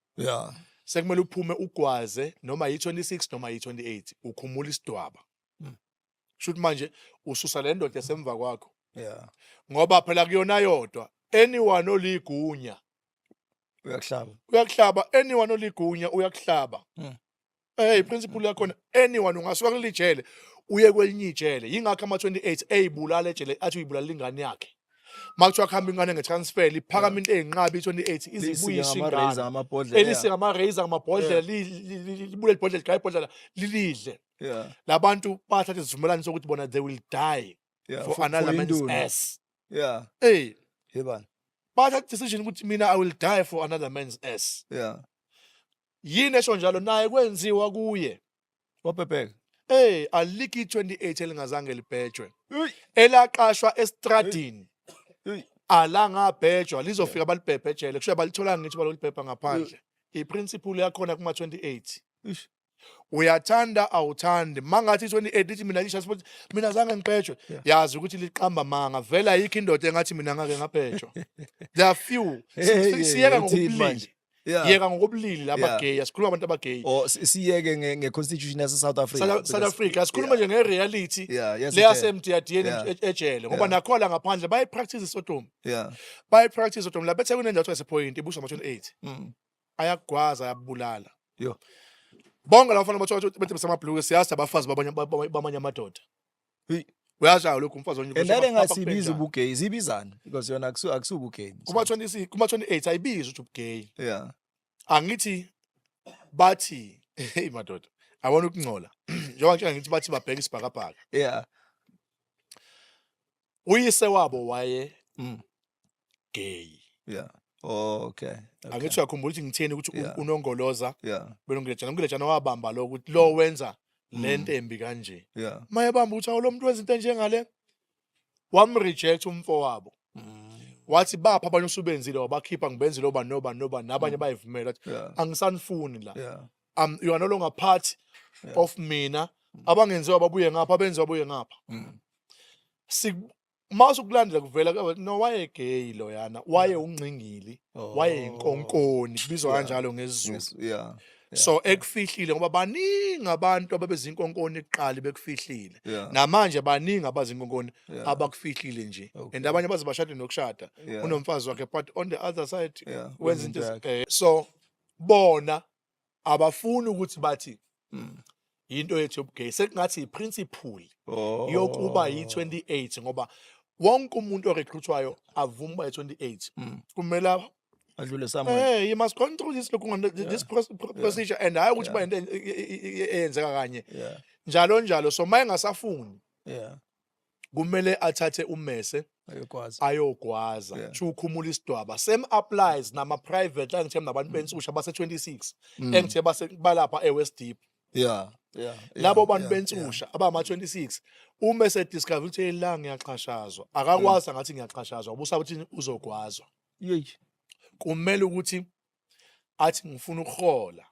sekumele uphume ugwaze noma yi-26 noma yi-28 ukhumula isidwaba kusho manje ususa le ndoda esemva kwakho ngoba phela kuyona yodwa anyone oligunya uyakuhlaba anyone oligunya uyakuhlaba principle yakhona anyone ungasuka kulijele uye kwelinye ijele yingakho ama-28 eyibulala ejele athi uyibulala ingane yakhe makuthiwa kuhamba ingane ngetransfer liphakama into eyinqaba i-28 izibuyishe ingane elise ngama-razor ngamabhodlela libule libhodlela ligaya ibhodlela lilidle labantu bathatha isivumelwano sokuthi bona they will die for another man's ass bathatha decision ukuthi mina I will die for another man's ass yini esho njalo naye kwenziwa kuye
wabhebheka
alikho i-28 elingazange libhejwe elaqashwa estradini alangabhejwa lizofika balibhebhejele kusho balitholanga ngithi balolibhebha ngaphandle iprinciple yakhona kuma-28 uyathanda awuthandi mangathi i-28 lithi mina lisha futhi mina zange ngibhejwe yazi ukuthi liqamba manga vela yikho indoda engathi mina ngake ngabhejwa there are few siyeka ngokubulili yeka ngokobulili laba gay asikhuluma abantu abagay
siyeke nge-constitution yase South
Africa asikhuluma nje nge-reality leyasemdiyadiyeni ejele ngoba nakhola ngaphandle bayipractice isodomi bayipractice isodomi la bethe kunendawo yasePoint ibuswa ama-28 ayagwaza ayabulala bonke laba bafana bethe besamabhuluku siyazi abafazi bamanye amadoda uyazi lokhu umfazi onye
endale ngasibiza ubugay zibizana because yona akusubugay
kuma-28 ayibizi ukuthi ubugay angithi bathi hey madoda abona ukungcola njengoba nje ngithi bathi babheka isibhakabhaka uyise wabo waye gay
okay
angithi uyakhumbula ukuthi ngitheni ukuthi unongoloza benongilejana wabamba lo ukuthi lo wenza lento embi kanje mayebamba ukuthi lo muntu wenza into njengale wamreject umfowabo wathi bapha abanye usubenzile wabakhipha ngibenzile oba noba nabanye bayivumela angisanifuni la you are no longer part of mina abangenziwa babuye ngapha abenziwa babuye ngapha mase ukulandela kuvela no waye gay lo yana waye ungcingili waye inkonkoni kubizwa kanjalo ngesiZulu
Yeah.
so ekufihlile ngoba baningi abantu ababezinkonkoni ekuqala bekufihlile
Yeah.
namanje baningi abazinkonkoni
Yeah.
abakufihlile nje
Okay.
and abanye baze bashade nokushada
Yeah.
unomfazi wakhe but on the other side
Yeah.
wenza
Wenza
into
into
so bona abafuni ukuthi bathi
Mm.
into yethu yobugay sekungathi iprinciple
Oh.
yokuba yi28 ngoba wonke umuntu orecruitwayo avuma uba yi28 kumele
Adlule somewhere.
you must control this this procedure and hayi ukuthi ba into eyenzeka kanye
Yeah.
njalo so maye ngasafuni
Yeah.
kumele athathe ummese
Ayokwazi.
ayogwaza
Yeah.
chukhumula isidwaba same applies nama private la ngithe nabantu bensusha base 26 engithe base balapha eWest Deep
Yeah. Yeah.
labo bantu bensusha abama 26 uma esediscover ukuthi la ngiyaxhashazwa akakwazi ngathi ngiyaxhashazwa ubusa ukuthi uzogwazwa
Yey.
kumele ukuthi athi ngifuna ukuhola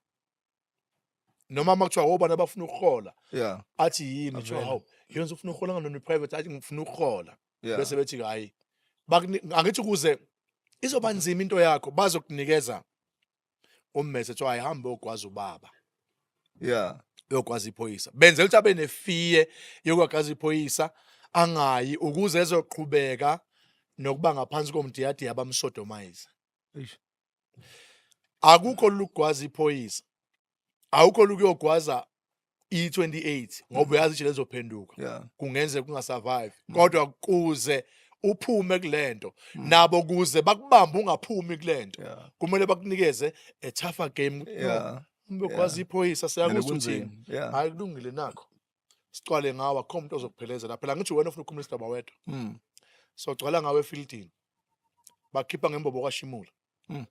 noma makuthiwa wobani abafuna ukuhola
Yeah.
athi yimi
Avele.
hawu yenza ufuna ukuhola ngano private athi ngifuna ukuhola
Yeah.
bese bethi hayi angithi kuze izoba nzima into yakho bazokunikeza ummese thiwa ayihambe ogwaza ubaba
Yeah.
yokwazi iphoyisa benzela ukuthi abe nefiye yokwazi iphoyisa angayi ukuze ezoqhubeka nokuba ngaphansi komdiyadi yabamsodomize
Eish.
akukho lugwaza iphoyisa awukho lokuyogwaza i28 ngoba uyazi nje lezophenduka
Yeah.
kungenzeka kungasurvive kodwa kuze uphume kulento nabo kuze bakubambe ungaphumi kulento
Yeah.
kumele bakunikeze a tougher game
Yeah.
ngokwazi iphoyisa
And
siyakuthi
kunzima.
uthini
Yeah.
hayi kulungile nakho sicwale ngawe akho umuntu ozokuphelezela phela ngithi wena ufuna ukukhuluma isidaba wedwa
Mm.
so gcwala ngawe efieldini bakhipha ngembobo kaShimula
Mm.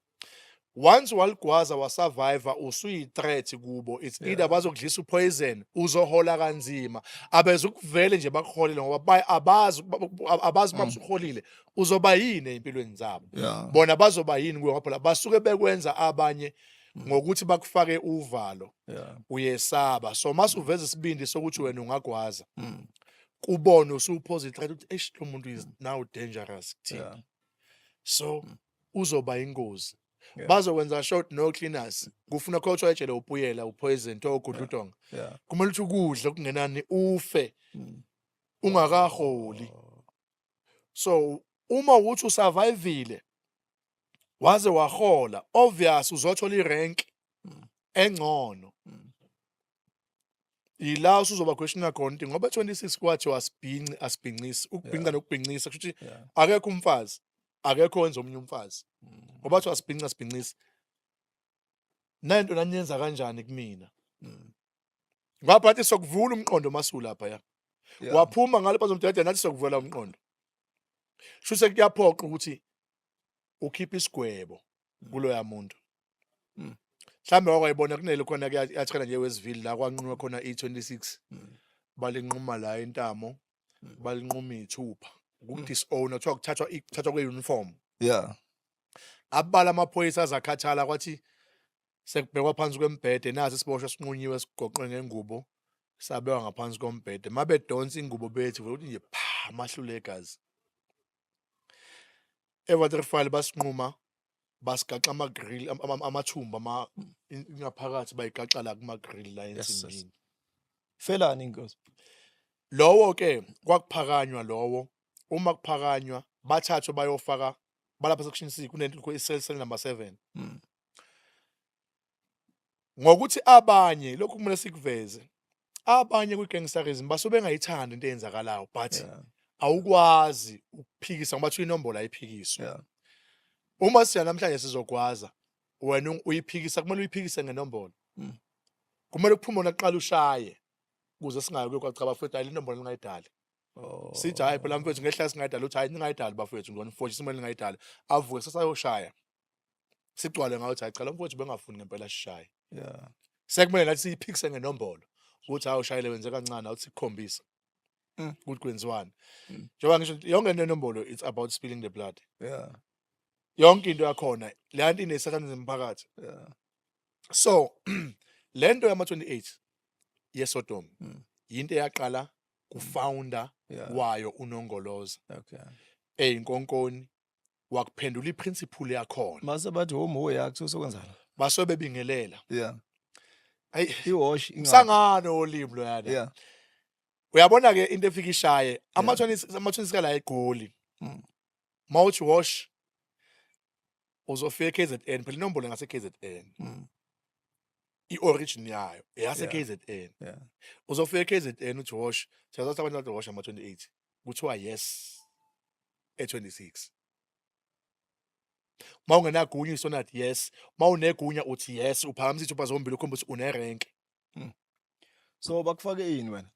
once waligwaza wasurvivor usuyi-threat kubo it's either bazokudlisa upoison uzohola kanzima abezukuvele nje bakuholele ngoba abazi uma usuholile uzoba yini empilweni zabo
Yeah.
bona bazoba yini kuwe ngoba phela basuke bekwenza abanye ngokuthi bakufake uvalo
Yeah.
uyesaba so mase uveza isibindi sokuthi wena ungagwaza
Mm.
kubona usuphosa i-threat ukuthi eish lo muntu is now dangerous kuthina
Yeah.
so uzoba ingozi
Yeah.
bazokwenza short no cleaners kufuna coach wayetshele upuyela upoison to gudludonga
Yeah.
kumele ukuthi ukudla kungenani ufe
Mm.
ungakaholi so uma uthi usurvivile waze wahola obvious uzothola irank engcono ila usuzoba question khona ukuthi ngoba 26 kwathi asibhincisi ukubhinca nokubhincisa kusho ukuthi
Yeah.
akekho umfazi akekho wenza omunye umfazi ngoba bathi asibhincisa nento nanyenza kanjani kumina ngoba bathi sokuvula umqondo masulu lapha ya
Yeah.
waphuma ngale bazomdedela nathi sokuvula umqondo shuse kuyaphoqa ukuthi ukhipha isigwebo kulo yamuntu mhlambe wakwayibona kunele khona kuyachela nje Westville la kwanqunqa khona i26 balinquma la intamo balinquma ithupha ukudisowner kuthiwa kuthathwa kweuniform
Yeah.
abala amaphoyisa azakhathala kwathi sekubhekwa phansi kwembhede nazi isiboshwa sinqunyiwe sigoqwe ngengubo sabekwa ngaphansi kombhede mabe donsa ingubo bethu ukuthi nje pha amahlule egazi ewaterfall basinquma basigaxa ama-grill amathumba ngaphakathi bayigaxa la kuma-grill la ensimbini
Felani inkosi.
lowo ke kwakuphakanywa lowo uma kuphakanywa bathathwe bayofaka balapha section C kunento i-cell number 7 ngokuthi abanye lokhu kumele sikuveze abanye kwi-gangsterism basuke bengayithandi into eyenzakalayo but
Yeah.
awukwazi ukuphikisa ngobathi inombolo ayiphikiswa
Yeah.
uma siya namhlanje sizogwaza wena uyiphikisa kumele uyiphikise ngenombolo kumele uphume naqala ushaye ukuze singayi kwaqhacha bafethu ayile inombolo lingayidali
Oh.
sithi hayi phela mfethu ngehla singayidali uthi hayi ningayidali bafethu ngone mfowethu simele lingayidali avuke sesayoshaya sicwale ngayo uthi hayi cha lo mfowethu bengafuni ngempela sishaye
Yeah.
sekumele nathi siyiphikise ngenombolo ukuthi hayi ushayile wenze kancane awuthi sikukhombisa ukuthi kwenziwani njengoba ngisho yonke nenombolo it's about spilling the blood
Yeah.
yonke into yakhona le nto inesatanism phakathi
Yeah.
so lento yama 28 yeSodom into eyaqala ku-founder wayo uNongoloza
Okay.
eyinkonkoni wakuphendula iprinciple yakhona
Mase bathi home yakho sokwenzana.
basobe bingelela
Yeah.
hayi
Iwash ingaphi?
sangano olimi lo yana
Yeah.
uyabona ke into efika ishaye ama-20 kala egoli mawuthi wash uzofika KZN phela inombolo ngase KZN i-origin yayo eyase KZN
Yeah.
uzofika KZN uthi wash siyazathi abantu bathi wash ama-28 kuthiwa yes e26 mawungenagunya isonathi yes mawunegunya uthi yes uphakamisa ithupha zombili ukhomba ukuthi unerenke
So bakufake ini wena?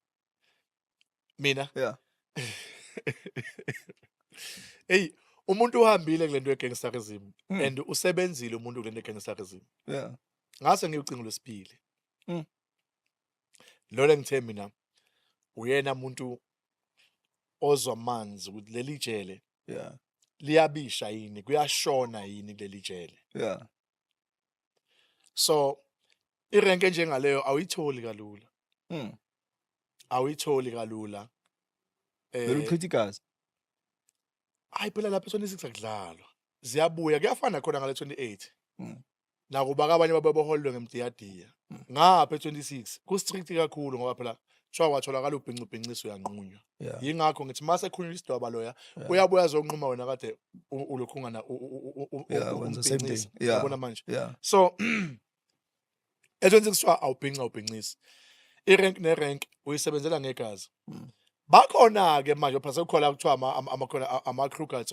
mina
Yeah.
hey umuntu uhambile kulento ye-gangsterism and usebenzile umuntu kulento ye-gangsterism
Yeah.
ngase ngiyocinga lwesibili lolo ngithe mina uyena umuntu ozwa amanzi ukuthi leli jele
Yeah.
liyabisha yini kuyashona yini kuleli jele
Yeah.
so irenke njengaleyo awuyitholi kalula awuyitholi kalula
Very critical.
hayi phela lapha e26 akudlalwa ziyabuya kuyafana khona ngale 28 nakuba abanye babeholwe ngemdiyadiya ngapha e26 ku-strict kakhulu ngoba phela kuthiwa watholakala ubhincubhincisa uyanqunywa yingakho ngithi mase ekhulunywa isidwaba loya uyabuya azonquma wena kade ulokhu ungana yabona manje so e26 kuthiwa awubhincisa irank nerank uyisebenzela ngegazi bakhona-ke manje phela sekukhona kuthiwa ama-Kruger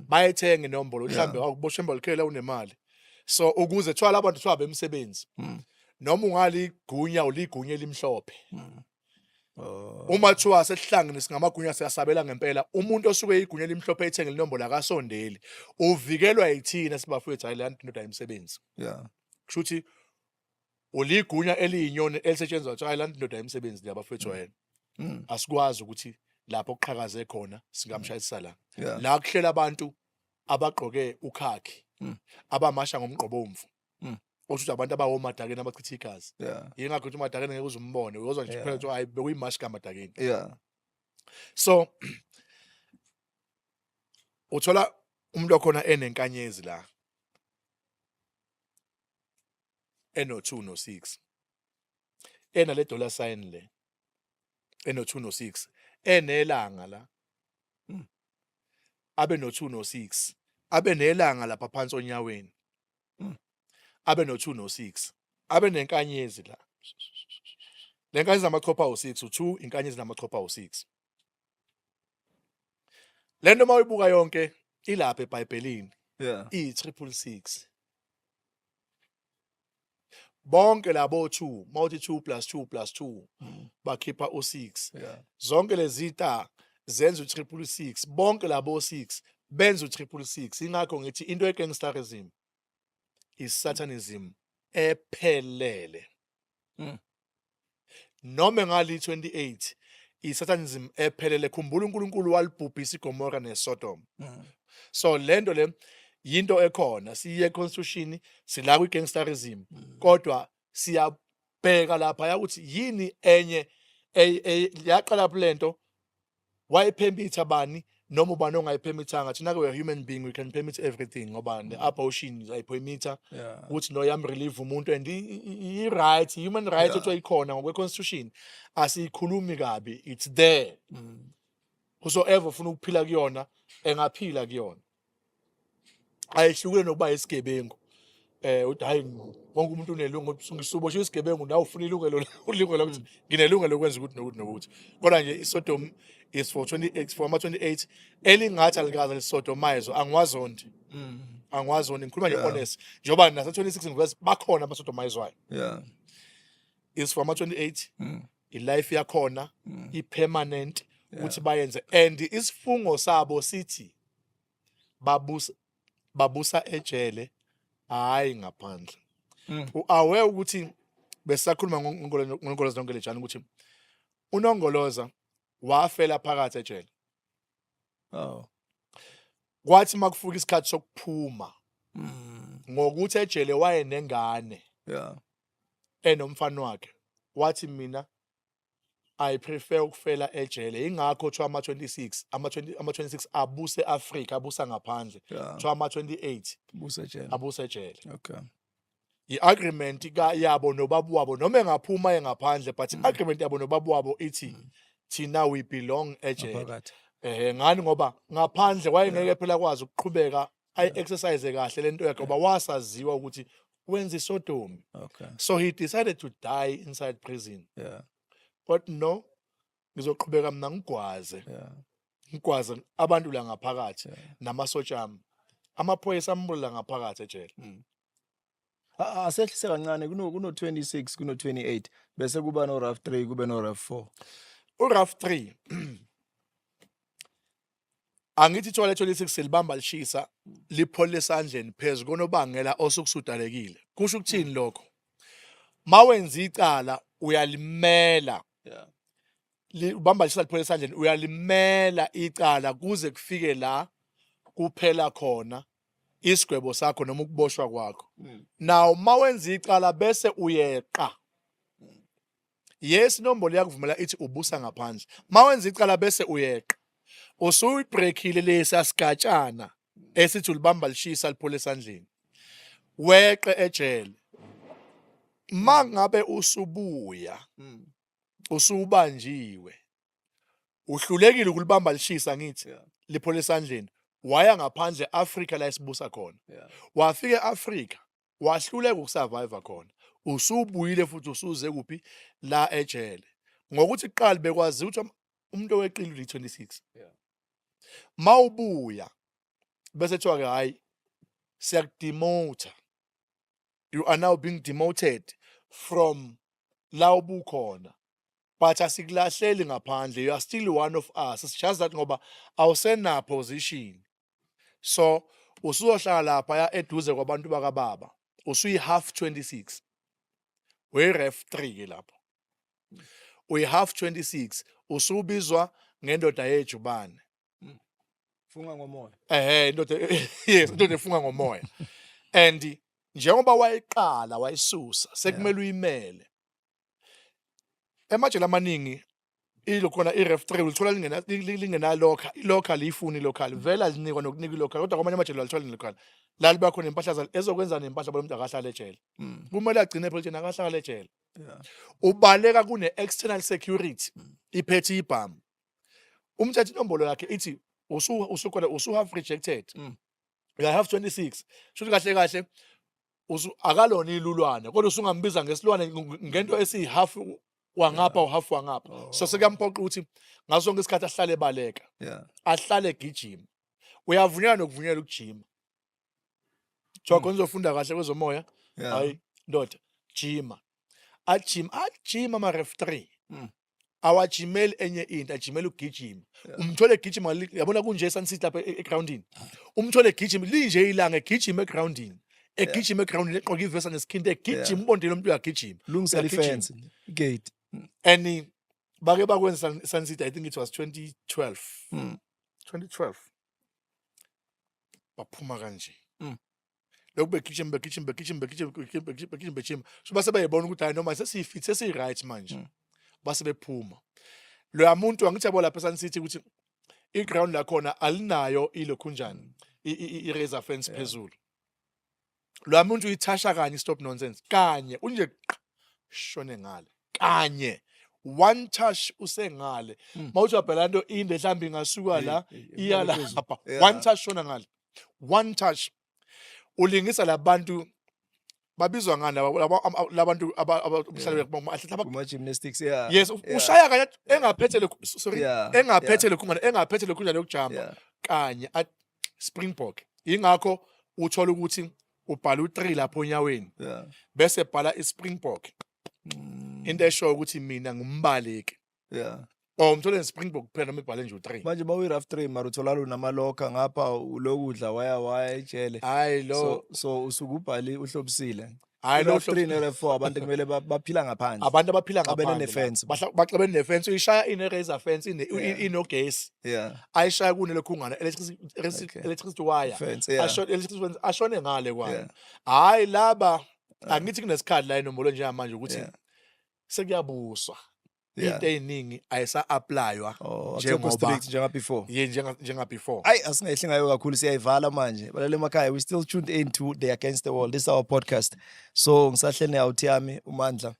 bayethenga inombolo mhlawumbe awukuboshwe embolo khela unemali so ukuze kuthiwa la bantu kuthiwa bemsebenzi noma ungaligunya uligunya elimhlophe uma kuthiwa sesihlangene singamagunya siyasabela ngempela umuntu osuke igunya elimhlophe ethenge linombolo akasondeli uvikelwa yithina sibafowethu hayi le ndoda yemsebenzi kusho ukuthi uligunya eliyinyoni elisetshenziswa kuthiwa hayi la ndoda yemsebenzi labafowethu wena asikwazi ukuthi lapho kuqhakaze khona singamshayisisa la kuhlela abantu abagqoke ukhakhi abamasha ngomgqobomvu othi abantu abawomadakeni abachitha igazi yingakho ukuthi umadakeni ngeke uze umbone uyozwa nje kuphela ukuthi hayi bekuyimashi kamadakeni so uthola umuntu okhona enenkanyezi la eno2 no6 enale dollar sign le eno2 no6 enelanga la abe no2 no6 abe nelanga lapha phansi onyaweni abe no2 no6 abe nenkanyezi la lenkanyezi namachopha u6 u2 inkanyezi namachopha u6 lento mayibuka yonke ilapha eBhayibhelini i666 bonke labo 2 mawuthi 2 plus 2 plus 2 bakhipha u6 zonke lezi zita zenza u666 bonke labo 6 benza u666 ingakho ngithi into ye-gangsterism is satanism ephelele noma ngali 28 i-satanism ephelele khumbula uNkulunkulu walibhubhisa iGomora neSodom so lento le yinto ekhona siye constitution sila kwi-gangsterism kodwa siyabheka lapha yakuthi yini enye yaqala lento wayipermit abani noma ubani ongayipermitanga thina ke we human being we can permit everything ngoba ne-abortion ayipermita ukuthi no yam relieve umuntu and i-right human rights othi ikhona ngokwe-constitution asiyikhulumi kabi it's there whosoever ufuna ukuphila kuyona engaphila kuyona ayihlukile nokuba isigebengu uthi hayi wonke umuntu unelungelo ngisuboshwe isigebengu nawe ufuna ilungelo ukuthi nginelungelo lokwenza ukuthi nokuthi nokuthi kodwa nje iSodom is for 28 for ama-28 elingathi alikaze lisodomayizo angiwazondi ngikhuluma nje honest njengoba nase-26 verse bakhona abasodomayizwayo is for ama-28 ilife yakhona i-permanent ukuthi bayenze and isifungo sabo sithi babusa ejele hayi ngaphandle uaware ukuthi besakhuluma ngoNongoloza zonke lejana ukuthi uNongoloza wafela phakathi ejele kwathi makufuka isikhathi sokuphuma ngokuthi ejele wayenengane enomfana wakhe wathi mina I prefer ukufela ejele. Ingakho kuthiwa ama-26, ama-26 abuse Africa, abusa ngaphandle.
Yeah.
Kuthiwa ama-28
Busa ejele.
abuse ejele.
Okay.
I-agreement yabo nobaba wabo noma engaphuma engaphandle but i-agreement yabo nobaba wabo ithi thina we belong ejele.
Phakathi.
Ngani ngoba ngaphandle wayengeke phela kwazi ukuqhubeka ayi-exercise kahle lento yakhe ngoba wasaziwa ukuthi wenza isodomi.
Okay.
So he decided to die inside prison.
Yeah.
But no, ngizoqhubeka mina ngigwaze.
Yeah.
Ngigwaze abantu la ngaphakathi
Yeah.
namasotsha ami. Amaphoyisa ambulala ngaphakathi ejele.
Asehlise kancane kuno 26 kuno 28 bese kuba no RAF 3 kube no RAF 4.
URAF 3 angithi ithola 26 silibamba lishisa liphola esandleni phezulu konobangela osukusudalekile. Kusho ukuthini lokho? Mawenza icala uyalimela.
Yeah.
Ubamba lishisa liphola esandleni uyalimela icala kuze kufike la kuphela khona isigwebo sakho noma ukuboshwa kwakho. Now mawenza icala bese uyeqa. Yes inombolo yakuvumela ithi ubusa ngaphandle. Mawenza icala bese uyeqa. Usuyibreakile lesasigatshana esithi ulibamba lishisa liphola esandleni. Weqe ejele. Mangabe usubuya usubanjiwe. Uhlulekile ukulibamba lishisa ngithi liphola esandleni. Waya ngaphandle Africa la isibusa khona. Wafika eAfrica, wahluleka ukusurvive khona. Usubuyile futhi usuze kuphi la ejele. Ngokuthi kuqala bekwazi ukuthi umuntu oweqile uli-26. Mawubuya bese kuthiwa ke hayi siyakudemote. You are now being demoted from la ubukhona. But asikulahleli ngaphandle. You are still one of us. It's just that ngoba awusena position. So usuzohlala lapha ya eduze kwabantu bakababa. Usuyi half 26. We ref 3 ke lapho. Uyi half 26 usubizwa ngendoda yejubane.
Funga ngomoya.
Indoda yes indoda efunga ngomoya. And njengoba wayiqala wayisusa sekumele uyimele. Emajele amaningi ilokhona iref 3 ulithola lingena local ilocal ifuni local vela linikwa nokunika ilocal kodwa kwamanye amajele alithola ilocal la liba khona impahla zalo ezokwenza nempahla bomuntu akahlala ejele kumele agcine phela thina akahlala ejele ubaleka kune external security iphethe ibhamu umthetho inombolo yakhe ithi usu have rejected you have 26 shothi kahle kahle akalona ilulwane kodwa usungambiza ngesilwane ngento esi half wangapha uhalf wangapha so sekuyamphoqa ukuthi ngaso sonke isikhathi ahlale ebaleka ahlale egijima uyavunyelwa nokuvunyelwa ukujima Joko nizofunda kahle kwezomoya hayi ndoda jima ajima ama ref 3 awajimeli enye into ajimela ukugijima umthole egijima yabona kunje eSuncity lapha egroundini umthole egijima linje ilanga egijima egroundini egijima egroundini eqoka ivesa nesikhindi egijima ubondile umuntu uyagijima
lungisa ifence gate
and bake bakwenza Suncity I think it was 2012 2012 baphuma kanje lokhu begijima so base bayibona ukuthi hayi noma sesifit sesi right manje base bephuma lo muntu angithi yabo lapha eSuncity ukuthi iground la khona alinayo ilokhunjani i-razor fence phezulu lo muntu uyithasha kanye stop nonsense kanye unje shone ngale kanye one touch usengale mawuthi wabhela into inde mhlambi ingasuka la iya lapha one touch shona ngale one touch ulingisa labantu babizwa ngani labantu abamhlala
kuma gymnastics
yes ushaya kanye engaphethe sorry engaphethe lokhungana engaphethe lokhunjana lokujumpa kanye at Springbok ingakho uthola ukuthi ubhala u3 lapho onyaweni bese bhala iSpringbok into esho ukuthi mina ngumbaleki umthole Springbok kuphela noma ibhale nje u3
manje bawu RAF 3 maruthola lo namaloka ngapha lokudla waya ejele
hayi lo
so usukubhali uhlobisile
hayi lo
3 ne RAF 4 abantu kumele baphila ngaphandle
abantu abaphila ngaphandle
nefence
baxabene nefence uyishaya ine razor fence inogesi ayishaya kune lokhungana electricity wire ashone ngale kwami hayi laba angithi kunesikhathi la inombolo nje manje ukuthi sekuyabuswa into eziningi ayisa-applywa
njengoba strict njenga before.
njenga before.
Ayi asingehli ngayo kakhulu siyayivala manje. Balale emakhaya we still tuned into the Against the Wall. This is our podcast. So ngisahlele out yami uMandla.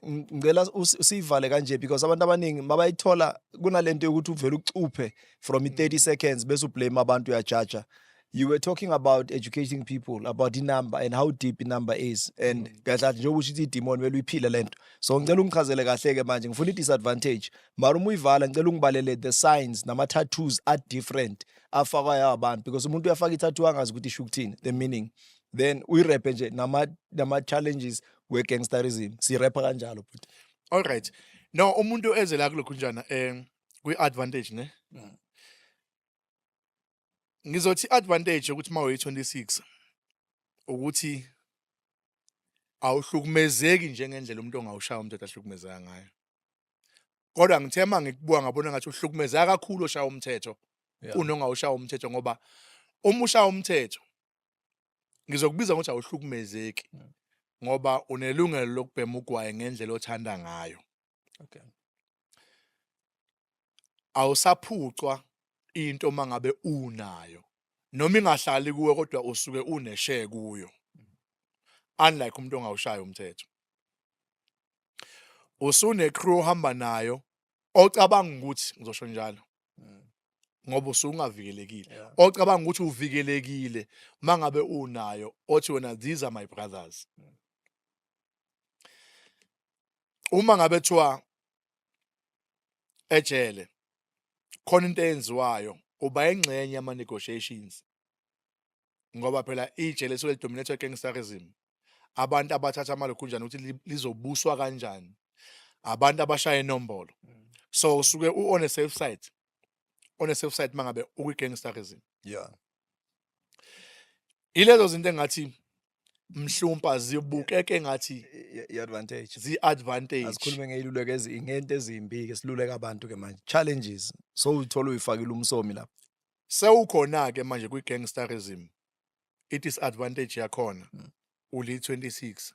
Ngicela usivale kanje because abantu abaningi mabayithola kunalento ukuthi uvela ucuphe from 30 seconds bese ublame abantu uyajudge. You were talking about educating people about the number and how deep the number is and kahle njengoba ushithi idemon vele uyiphila lento. So ngicela ungichazele kahle ke manje ngifuna i-disadvantage. Mara uma uyivala ngicela ungibalele the signs nama tattoos are different afakwa abantu because umuntu uyafaka i-tattoo angazi ukuthi isho ukuthini the meaning. Then uyirap nje nama challenges we gangsterism sirapha kanjalo but
all right no umuntu eze la kulokhu njana kwi advantage ne ngizothi advantage ukuthi mawe 26 ukuthi awuhlukumezeki njengendlela umuntu ongawushaya umthetho ahlukumezeka ngayo kodwa ngithema ngikubuka ngabona ngathi uhlukumezeka kakhulu oshaya umthetho kunongawushaya umthetho ngoba uma ushaya umthetho ngizokubiza ngokuthi awuhlukumezeki ngoba unelungelo lokubhema ugwaye ngendlela othanda ngayo.
Okay.
Awusaphucwa into mangabe unayo. Noma ingahlali kuwe kodwa usuke uneshare kuyo. Unlike umuntu ongawushaya umthetho. Usune crew ohamba nayo ocabanga ukuthi ngizosho njalo. Ngoba usungavikelekile. Ocabanga ukuthi uvikelekile mangabe unayo othi wena these are my brothers. Uma ngabe thiwa ejele khona into eyenziwayo uba engxenye ama negotiations ngoba phela ijele so lidominate gangsterism abantu abathatha amalo kunjani ukuthi lizobuswa kanjani abantu abashaya inombolo so usuke on a safe side mangabe ukwi gangsterism ilezo zinto engathi mhlumpa zibukeke ngathi
i-advantage
zi-advantage
asikhulume ngeyiluleko ngento ezimbi ke siluleka abantu ke manje challenges so uthola uyifakile umsomi lapha
sewukhona ke manje kwi gangsterism it is advantage yakhona uli 26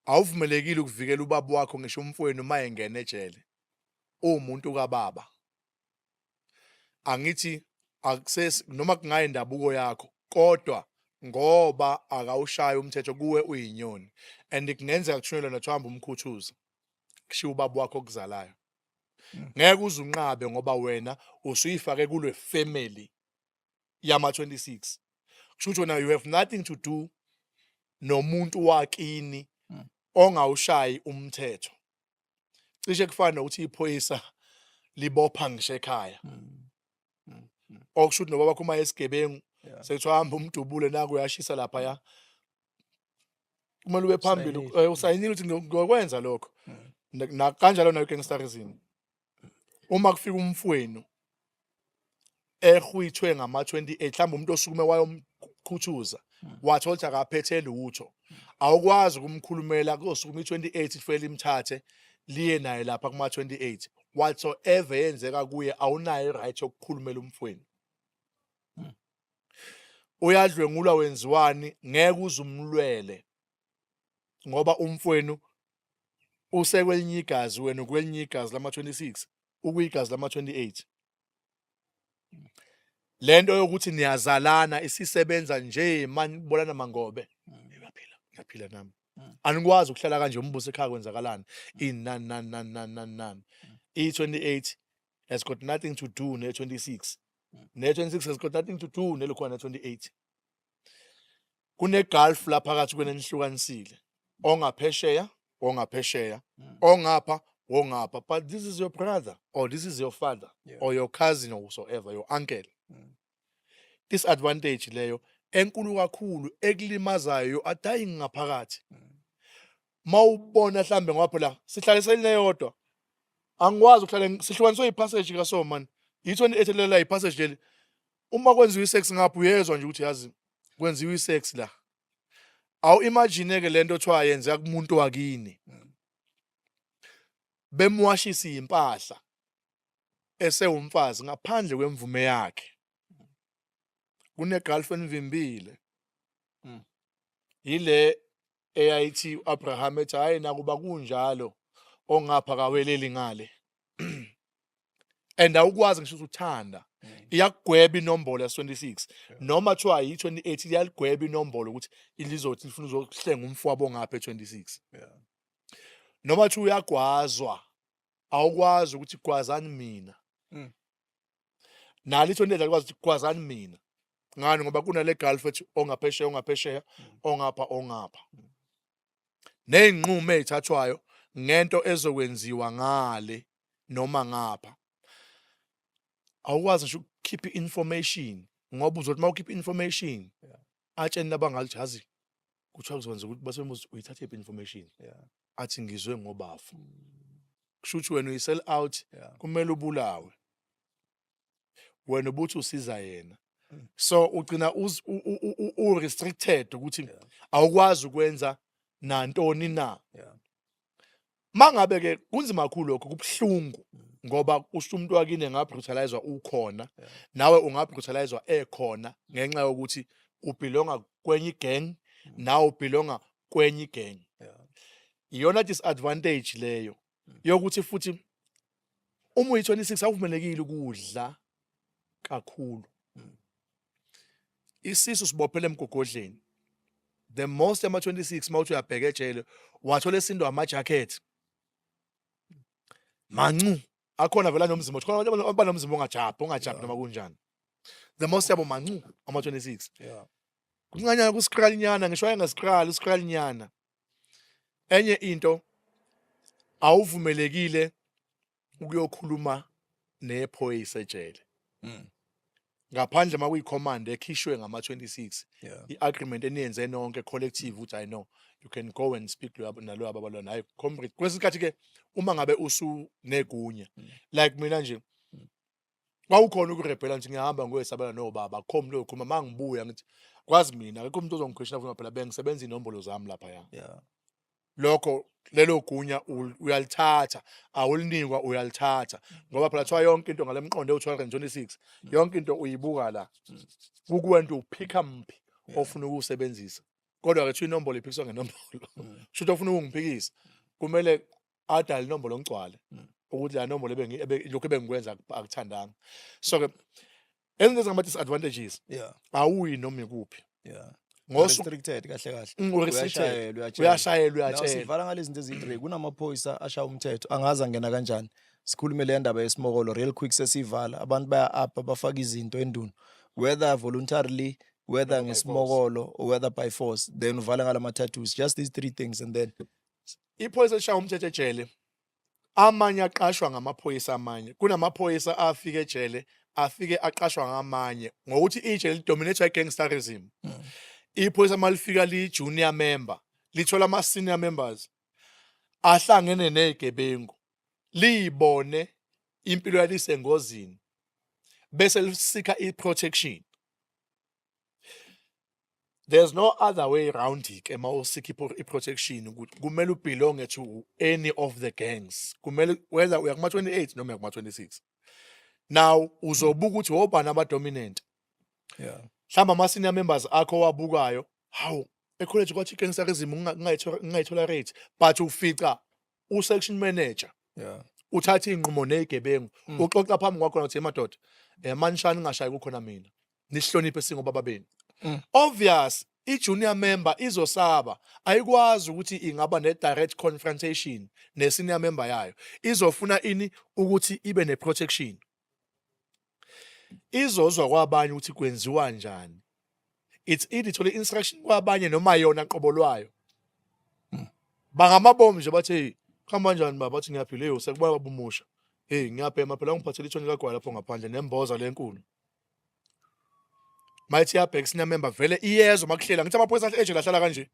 awuvumelekile ukuvikela ubaba wakho ngisho umfowenu mayengena ejele umuntu kababa angithi access noma kungaye indabuko yakho kodwa ngoba akawushaya umthetho kuwe uyinyoni and kungenzeka kushonela nothamba umkhuthuza kushiya ubaba wakho okuzalayo ngeke uzunqabe ngoba wena usuyifake kulwe family yama 26 kusho wena you have nothing to do nomuntu wakini ongawushayi umthetho cishe kufana ukuthi iphoyisa libopha ngisho ekhaya okusho ukuthi nobaba kuma esigebengu sekuthiwa hamba umdubule naku uyashisa lapha ya kumele ube phambili usayinile ukuthi ngokwenza lokho na kanjalo nayo gangsterism uma kufika umfowenu ehwithwe ngama 28 mhlawumbe umuntu osukume wayomkhuthuza wathola ukuthi akaphethe lutho awukwazi ukumkhulumela kosukuma i28 ifele imthathe liye naye lapha kuma 28 whatsoever yenzeka kuye awunayo right yokukhulumela umfowenu uyadlwengulwa wenziwani ngeke uzumlwele ngoba umfowenu usekwelinye igazi wena ukwelinye igazi lama 26 ukuyigazi lama 28 lento yokuthi niyazalana isisebenza nje manje bolana mangobe ngiyaphila nami anikwazi ukuhlala kanje umbuso ekhaya kwenzakalani inani i28 has got nothing to do ne26 ne26 has got nothing to do nelokhona 28 kune gulf lapha phakathi kwenihlukanisile ongaphesheya ongapha wongapha but this is your brother or this is your father or your cousin or whatsoever your uncle disadvantage leyo enkulu kakhulu ekulimazayo adayi ngaphakathi mawubona mhlambe ngapha la sihlalisene yodwa angikwazi ukuhlala sihlukaniswe ipassage kaSo man i28 lela ipassage leli uma kwenziwa isex ngapha uyezwa nje ukuthi yazi kwenziwa isex la awu imagine ke lento othiwa yenza kumuntu wakini bemwashisa impahla esewumfazi ngaphandle kwemvume yakhe kune girlfriend vimbile ile eyayithi Abraham ethi hayi nakuba kunjalo ongapha kaweleli ngale and awukwazi ngisho uthanda iyakugweba inombolo ya26 noma thiwa yi28 iyaligweba inombolo ukuthi ilizothi lifuna uzohlenga umfowabo ongapha e26 noma thi uyagwazwa awukwazi ukuthi gwazani mina nalo i28 akwazi ukuthi gwazani mina ngani ngoba kunale Gulf ethi ongaphesheya ongapha nezinqumo ezithathwayo ngento ezokwenziwa ngale noma ngapha awukwazi nje ukukhipha information ngoba uzothi mawukhipha information atsheni labangalijazi kuthiwa kuzokwenza ukuthi basemuzi uyithathe information athi ngizwe ngobafu kusho ukuthi wena uyisell out kumele ubulawe wena ubuthi usiza yena so ugcina u restricted ukuthi awukwazi ukwenza nantoni na mangabe ke kunzima kakhulu lokho kubhlungu ngoba usho umuntu wakini engabrutalizwa ukhona nawe ungabrutalizwa ekhona ngenxa yokuthi ubelonga kwenye gang nawe ubelonga kwenye gang iyona disadvantage leyo yokuthi futhi uma uyi26 awuvumelekile ukudla kakhulu isisu sibophele emgogodleni the most ama26 mawuthi uyabheka ejele wathola esindo ama-jacket mancu akhona vela nomzimba khona abanomzimba ongajabi noma kunjani the most yabo mancu ama26 kuncanyana kuskralinyana ngisho ayengaskrali uskralinyana enye into awuvumelekile ukuyokhuluma nephoyisa ejele ngaphandle makuyicommand ekhishwe ngama26 iagreement eniyenze nonke collective uthi I know you can go and speak to nalo ababalwana hayi comrade kwesikhathi ke uma ngabe usu negunya like mina nje kwawukhona ukurebhela nje ngihamba ngoyesabela nobaba khom lo khuma mangibuya ngithi kwazi mina akekho umuntu ozongikhweshina funa phela bengisebenza inombolo zami lapha ya lokho lelo gunya uyalithatha awulinikwa uyalithatha ngoba phela thiwa yonke into ngalemqondo ye226 yonke into uyibuka la kukwento uphika mphi ofuna ukusebenzisa kodwa ke thiwa inombolo iphikiswa ngenombolo shothi ofuna ukungiphikisa kumele adale inombolo ngcwale ukuthi la inombolo lokho ebengikwenza akuthandanga so ke ezinye zama disadvantages awuyi noma ikuphi
restricted kahle
uyashayelwa uyatshela
sivala ngalezi zinto eziyi3 kunamaphoyisa ashaya umthetho angaza ngena kanjani sikhulume le ndaba yesimokolo real quick sesivala abantu baya up bafaka izinto endunu whether voluntarily whether ngesimokolo or whether by force then uvala ngalama tattoos just these 3 things and then
iphoyisa eshaya umthetho ejele amanye aqashwa ngamaphoyisa amanye kunamaphoyisa afike ejele afike aqashwa ngamanye ngokuthi ijele lidominate gangsterism iphoyisa malifika li junior member lithola ama senior members ahlangene nezigebengu libone impilo yalisengozini bese lisika iprotection there's no other way around it ema usika iprotection ukuthi kumele ubelong to any of the gangs kumele whether uya kuma 28 noma uya kuma 26 now uzobuka ukuthi wobani aba dominant hlamba ama senior members akho wabukayo hawu ecollege kwathi gangsterism ungayitolerate but ufica usection manager uthatha inqumo nezigebengu uxoxa phambi kwakho uthi madoda manishani ngashayi kukhona mina nihloniphe singobaba benu obvious i-junior member izosaba ayikwazi ukuthi ingaba ne-direct confrontation ne-senior member yayo izofuna ini ukuthi ibe ne-protection izozwa kwabanye ukuthi kwenziwa njani it's either ithole instruction kwabanye noma yona qobolwayo bangamabomu nje bathi hey khamba kanjani baba bathi ngiyaphila hey sekubona babumusha hey ngiyabhema phela ngiphathele ithoni kagwala lapho ngaphandle nemboza lenkulu mayithi yabheka senior member vele iyezwa makuhlela ngithi amaphoyisa ejele lahlala kanje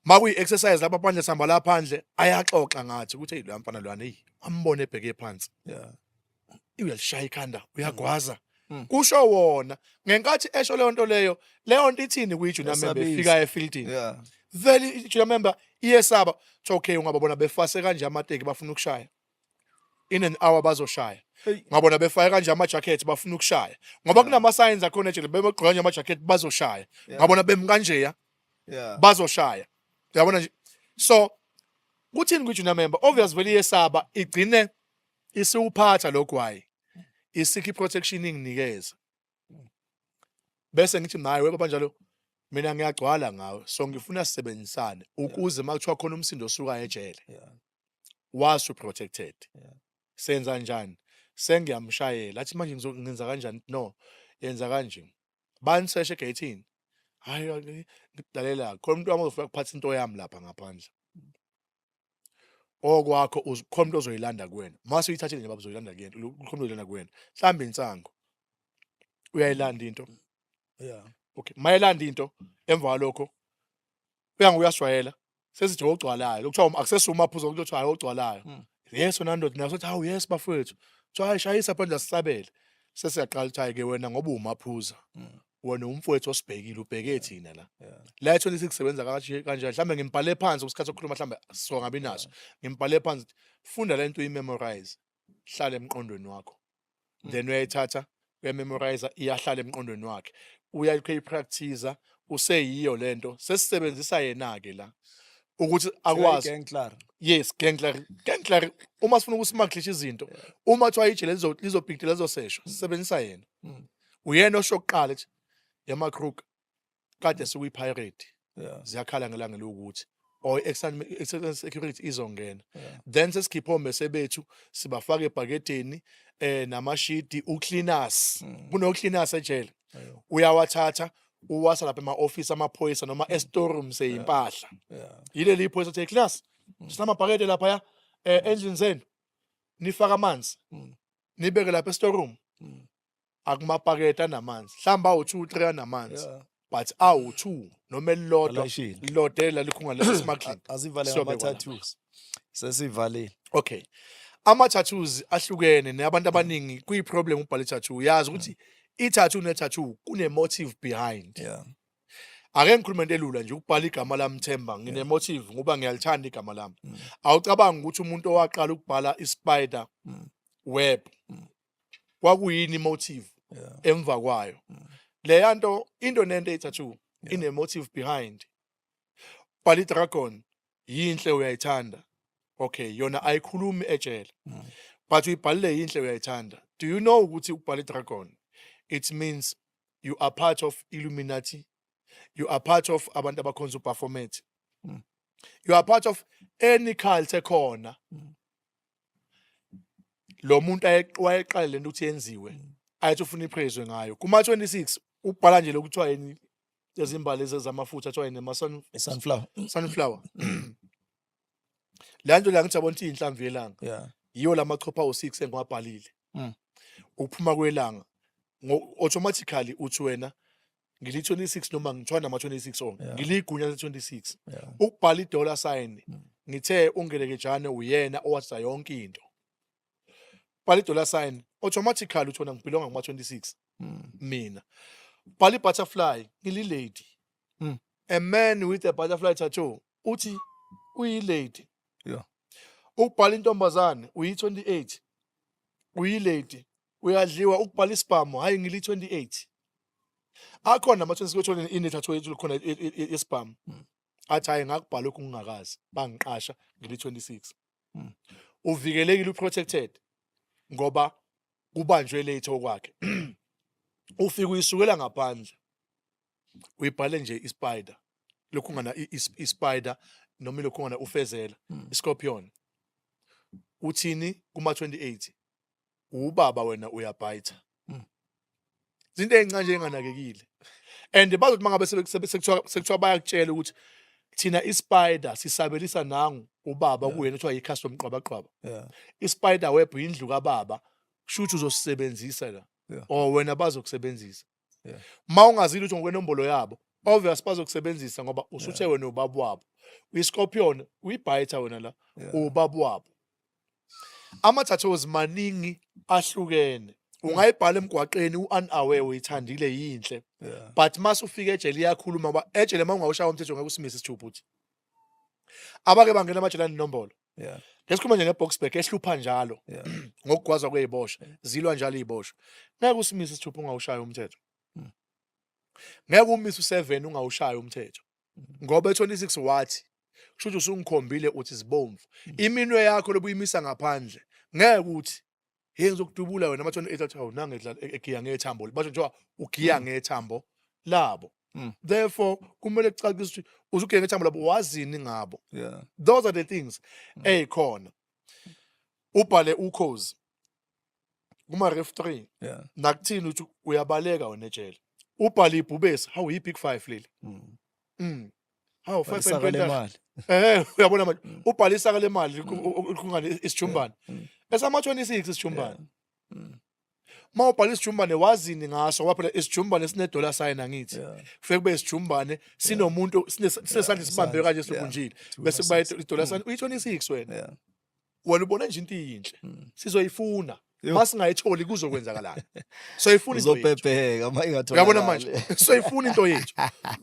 makuyi exercise lapha phandle sihamba lapha phandle ayaxoxa ngathi ukuthi hey lo mfana lwana hey ambone ebheke phansi uyalishaya ikhanda uyagwaza kusho wona ngenkathi esho leyo nto ithini kuyi-junior member efika efieldini vele i-junior member iyesaba okay ungababona befase kanje amateki bafuna ukushaya in an hour bazoshaya ngabona befaya kanje ama-jacket bafuna ukushaya ngoba kunama-signs akhona ejele begqoka kanje ama-jacket bazoshaya ngabona bemi kanje bazoshaya yabona nje so kuthini kwi-junior member obvious vele iyesaba igcine isiwuphatha lo gwaya isikhi protection inginikeza bese ngithi naye weba kanjalo mina ngiyagcwala ngawe so ngifuna sisebenzisane ukuze makuthiwa khona umsindo osuka ejele wasu protected senza kanjani sengiyamshayela athi manje ngizoyenza kanjani no yenza kanje baniseshe egate hayi ngidalela khona umuntu wami uzofika kuphatha into yami lapha ngaphandle okwakho khona umuntu ozoyilanda kuwena mase uyithathile nje bazoyilanda kuyena khona uzoyilanda kuwena mhlawumbe insango uyayilanda into okay mayelanda into emva kwalokho uyanguyaswayela sesithi ogcwalayo lokuthiwa akusesumaphuzo ukuthi hayi ogcwalayo yes wena ndoda naso ukuthi hawu yes bafowethu kuthiwa hayi shayisa phandle sisabele sesiyaqala ukuthi hayi ke wena ngoba umaphuza wena umfowethu osibhekile ubheke thina la 26 sebenza kanjani mhlambe ngimbhale phansi kusikhathi sokukhuluma mhlambe songabi naso ngimbhale phansi funda lento uyimemorize hlale emqondweni wakho then uyayithatha uyamemorize iyahlala emqondweni wakhe uyayipractice useyiyo lento sesisebenzisa yena ke la ukuthi akwazi yes gangler uma sifuna ukusimaklisha izinto uma kuthiwa ijele lizobhikitela lizosesho sisebenzisa yena uyena oshokuqala ethi yamakrook kade sikuyipirate ziyakhala ngelanga lokuthi or external security izongena then sesikhipha omese bethu sibafaka ebhaketeni namashidi ucleaners kuno cleaners ejele uyawathatha uwasa lapha ema-office amaphoyisa noma e-storeroom seyimpahla yile liphoyisa ukuthi class sinamabhakede lapha ya endlini zenu nifaka amanzi nibeke lapha e-storeroom akumabhakede anamanzi mhlawumbe awu-2 3 anamanzi but awu-2 noma elilodela likhunga le-smuggling
azivale ama-tattoos sesivalile
okay ama-tattoos ahlukene nabantu abaningi kuyi-problem ukubhala i-tattoo yazi ukuthi i-tattoo ne-tattoo kune-motive behind ake ngikhulume into elula nje ukubhala igama lami Themba ngine-motive ngoba ngiyalithanda igama lami awucabanga ukuthi umuntu owaqala ukubhala i-spider web kwakuyini i-motive emva kwayo leya nto into nento e-tattoo ine-motive behind bhala i-dragon yinhle uyayithanda okay yona ayikhulumi ejele but uyibhalile yinhle uyayithanda do you know ukuthi ukubhala i-dragon it means you are part of Illuminati. You are part of abantu abakhonza uperformance. You are part of any cult ekhona. Lo muntu wayeqala lento ukuthi yenziwe. Ayithi ufuna ipraise ngayo. Kuma 26 ubhala nje lokuthiwa yini ezimbali ezamafutha athiwa yini sunflower. La nto la ngithi yabona ukuthi inhlamvu yelanga. Yiyo lamachopha o6 engiwabhalile. Uphuma kwelanga. Automatically uthi wena ngili 26 noma ngithwa nama 26 on ngiligunya le 26 ukubhala i-dollar sign ngithe ungelekejane uyena owathi yonke into bhala i-dollar sign automatically uthi wena ngibelonga ngama 26 mina bhala i-butterfly ngili lady a man with a butterfly tattoo uthi uyi lady ukubhala intombazane uyi 28 uyi lady uyadliwa ukubhala isibhamu hayi ngili 28 akhona ama-26 ine-tattoo yethu likhona isibhamu athi hayi ngakubhala lokhu ngingakazi bangiqasha ngili 26 uvikelekile uprotected ngoba kubanjwe late okwakhe ufika uyisukela ngaphandle uyibhale nje ispider lokhu ngana ispider noma lokhu ngana ufezela iscorpion uthini kuma 28 ubaba wena uyabhayitha izinto ezincane nje enganakekile and bazothi mangabe sekuthiwa bayakutshela ukuthi thina ispider sisabelisa nangu ubaba kuyena kuthiwa yikhasi lomqwabaqwaba ispider web indlu kababa kushuthi uzosebenzisa la or wena bazokusebenzisa mawungazile ukuthi ngokwenombolo yabo obvious bazokusebenzisa ngoba usuthe wena ubaba wabo iscorpion uyibhayitha wena la ubaba wabo ama-tattoos maningi ahlukene ungayibhala emgwaqeni u-unaware uyithandile yinhle but mase ufika ejele iyakhuluma ngoba ejele uma ungawushaya umthetho ngeke usimise isithupha uthi abake bangena amajele anenombolo ngesikhuluma nje nge-boxback ehlupha njalo ngokugwazwa kwey'boshwa zilwa njalo iy'boshwa ngeke usimise isithupha ungawushaya umthetho ngeke umise u7 ungawushaya umthetho ngoba 26 wathi kusho ukuthi usungikhombile uthi sibomvu iminwe yakho lobuyimisa ngaphandle ngeke uthi hey ngizokudubula wena ama-28 athi awu nangedla egiya ngethambo basho njengoba ugiya ngethambo labo therefore kumele kucacise ukuthi uzugiya ngethambo labo wazini ngabo those are the things eyikhona ubhale ukhozi kuma ref 3 nakuthini ukuthi uyabaleka wena ejele ubhale ibhubesi how yi big 5 leli how 5.20 uyabona manje ubhale isaka lemali ukungane isijumbane esama 26 isijumbane mawubhala isijumbane wazini ngaso waphela isijumbane sine dollar sign angithi kufike kube isijumbane sinomuntu sinesandla sibambe kanje sikunjile bese kuba i-dollar sign uyi26 wena ubona nje into iyinhle sizoyifuna masingayitholi kuzokwenzakalana soyifuna into
uzophepeka mayingathola
uyabona manje soyifuna into yethu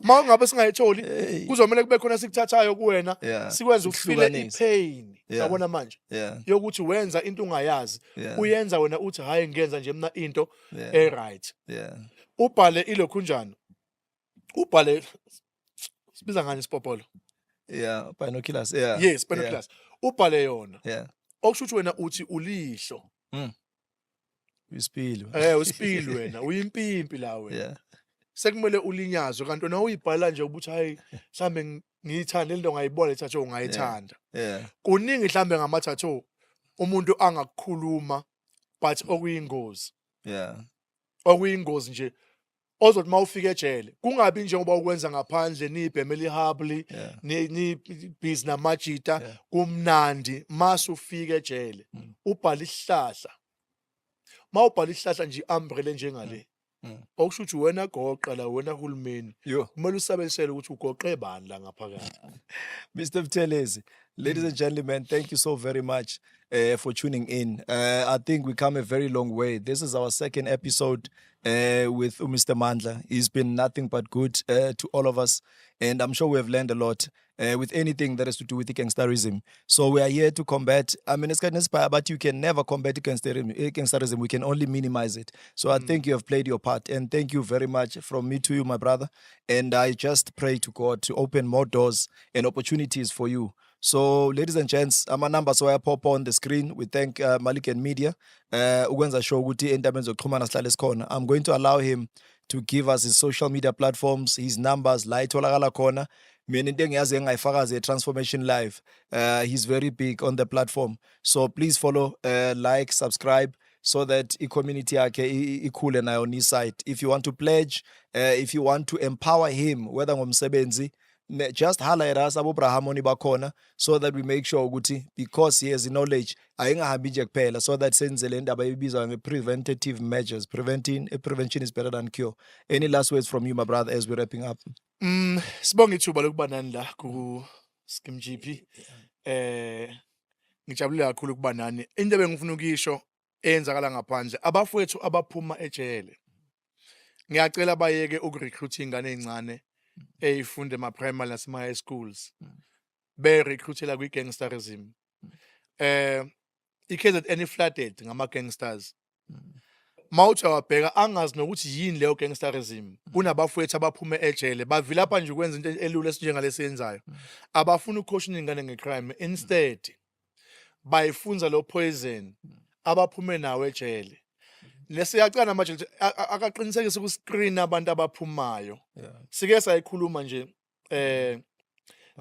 mawungabe singayitholi kuzomela kube khona sikuthathayo kuwena sikwenza ukufile ipain uyabona manje yokuthi wenza into ungayazi uyenza wena uthi hayi ngenza nje mina into right ubhale ilokhunjana ubhale sibiza ngani isipopolo
binoculars
yes binoculars ubhale yona okusho ukuthi wena uthi ulihlo
Usipilo.
Usipilo wena, uyimpimpi la wena. Sekumele ulinyazwe kanti wena uyibhala nje ukuthi hayi mhlambe ngiyithanda lento ngayibona ithatho ungayithanda. Kuningi mhlambe ngamathatho umuntu angakukhuluma but okuyingozi. Okuyingozi nje ozothi mawufika ejele kungabi nje ngoba ukwenza ngaphandle nibhemeli hubly ni busy namajita kumnandi mase ufika ejele ubhala isihlahla mawubhala isihlahla nje umbrella njengale okusho ukuthi wena goqa la wena hulumeni kumele usabenzisele ukuthi ugoqe bani la ngaphakathi.
Mr. Buthelezi, ladies and gentlemen, thank you so very much for tuning in. I think we come a very long way. This is our second episode with Mr. Mandla. He's been nothing but good to all of us, and I'm sure we have learned a lot with anything that has to do with gangsterism. So we are here to combat. I mean, it's kind of inspired, but you can never combat gangsterism. We can only minimize it. So I think you have played your part, and thank you very much from me to you, my brother. And I just pray to God to open more doors and opportunities for you. So, ladies and gents, my numbers will pop on the screen. We thank Malik and Media. I'm going to allow him to give us his social media platforms, his numbers, Transformation Live. He's very big on the platform. So please follow, like, subscribe, so that the community is cool and on his side. If you want to pledge, if you want to empower him, whether ngomsebenzi, just holler at us abobrahamoni bakhona, so that we make sure ukuthi because he has the knowledge ayingahambi nje kuphela, so that senzele indaba ebizwa nge-preventative measures. Prevention is better than cure. Any last words from you, my brother, as we're wrapping up?
Sibonga ithuba lokuba nani la ku Skim GP. Ngijabule kakhulu ukuba nani. Into ebengifuna ukisho eyenzakala ngaphandle abafowethu abaphuma ejele. Ngiyacela bayeke ukurecruit ingane ezincane eyifunda ema-primary nasema-high schools be-recruitela kwi-gangsterism. I-KZN flooded ngama-gangsters. Mawuthi wabheka angazi nokuthi yini leyo gangsterism. Kunabafowethu abaphume ejele bavilapha nje ukwenza into elula esinjengalesi yenzayo. Abafuna ukucaution ingane ngecrime, instead bayifunza lo poison abaphume nawe ejele. Lesiyacana manje akaqinisekisa ukuscreen abantu abaphumayo. Sike sayikhuluma nje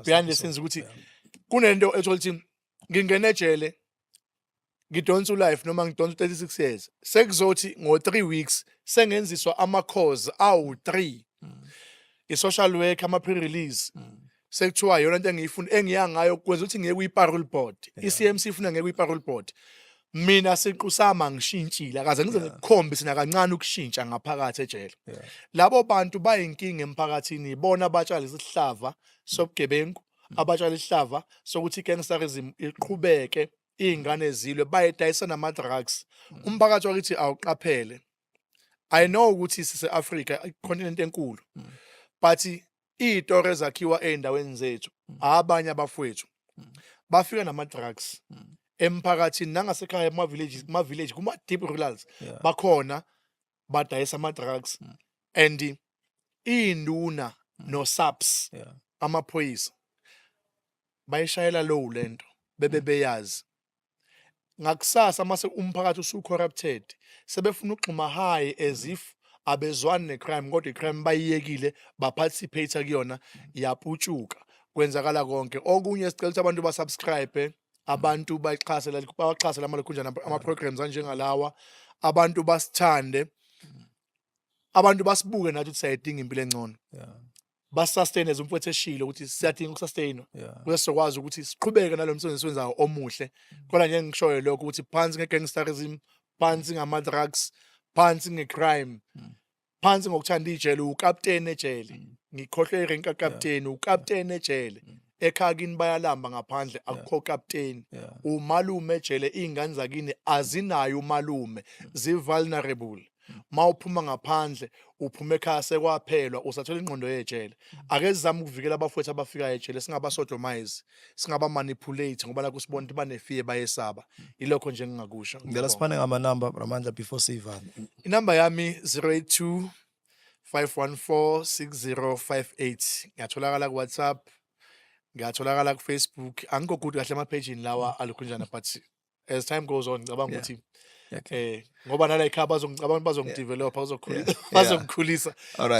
behind the scenes ukuthi kunento ethola ngingena ejele ngidonsa ulife noma ngidonsa 36 years sekuzothi ngo3 weeks sengenziswa ama-cause awu3 i-social work ama-pre-release sekuthiwa yona into engiyifuna engiyangayo kwenza ukuthi ngeke kwi-parole board i-CMC ifuna ngeke kwi-parole board. Mina siqusama ngishintshile akaze ngize ngikukhombe sina kancane ukushintsha ngaphakathi ejele. Labo bantu bayinkinga emphakathini ibona abatshala isihlava sobugebengu abatshala isihlava sokuthi igangsterism iqhubeke izingane ezilwe bayedayisa nama-drugs. Umphakathi wakithi awuqaphele. I know ukuthi sise-Africa icontinent enkulu but izitori ezakhiwa ey'ndaweni zethu abanye abafowethu bafika nama-drugs emphakathini nangasekhaya kuma-village kuma-deep rurals bakhona badayisa ama-drugs and iy'nduna no-SAPS amaphoyisa bayishayela low lento bebe beyazi ngakusasa mase umphakathi usucorrupted sebefuna ukugxuma high as if abezwani necrime kodwa icrime bayiyekile baparticipate kuyona yaputshuka kwenzakala konke okunye sicela ukuthi abantu basubscribe abantu baxhase lamakhunjana ama programs anjengalawa abantu basithande abantu basibuke nathi ukuthi sayidinga impilo engcono basustain as umfowethu eshilo ukuthi siyadinga ukusustain bese sokwazi ukuthi siqhubeke nalo msebenzi siwenzayo omuhle kodwa nje ngishoyo lokho ukuthi phansi ngegangsterism phansi ngama drugs phansi ngecrime phansi ngokuthanda ijele ukapteni ejele ngikhohle irank kapteni ukapteni ejele ekhakini bayalamba ngaphandle akukho kapteni umalume ejele izingane zakini azinayo umalume vulnerable mawuphuma ngaphandle uphuma ekhaya sekwaphelwa usathola ingqondo yejele ake sizame ukuvikela abafowethu abafika ejele singabasodomize singaba manipulate ngoba la kusibona ukuthi banefear bayesaba ilokho nje ngingakusho
ngicela siphane ngama number Ramandla before sivale
inamba yami 082 5146058 ngiyatholakala ku WhatsApp ngiyatholakala ku Facebook angikho good kahle ama page lawa alukhunjana but as time goes on ngicabanga ukuthi ngoba nala ekhaya bazongidevelop bazongikhulisa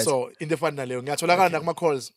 so into efana naleyo ngiyatholakala nakuma calls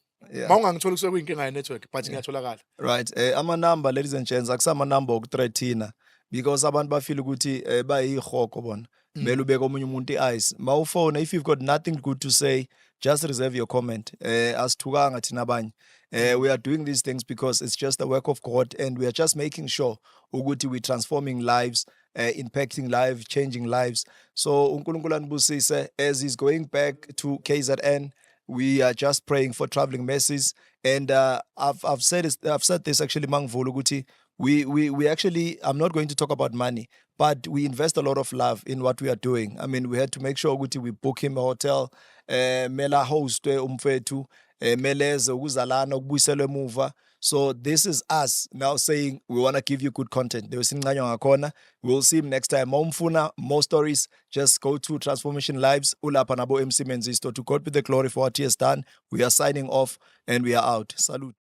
mawungangithola kusuke kuyinkinga ye network but ngiyatholakala
right ama number ladies and gents akusama number okuthreatina because abantu bafeel ukuthi bayihoko bona mele ubeke omunye umuntu ieyes mawufone if you've got nothing good to say just reserve your comment asithukanga thina abanye we are doing these things because it's just the work of God and we are just making sure ukuthi we transforming lives impacting lives changing lives so uNkulunkulu anibusise as he's going back to KZN we are just praying for traveling mercies and I've said this actually Mangvulu ukuthi we actually I'm not going to talk about money but we invest a lot of love in what we are doing. I mean we had to make sure ukuthi we book him a hotel mela host umfethu meleze ukuzalana ukubuyiselwe emuva so this is us now saying we want to give you good content there usinqanywa ngakhona we'll see him next time mawumfuna more stories just go to Transformation Lives ulapha nabo MC Menzisto to God be the glory for what he has done we are signing off and we are out salute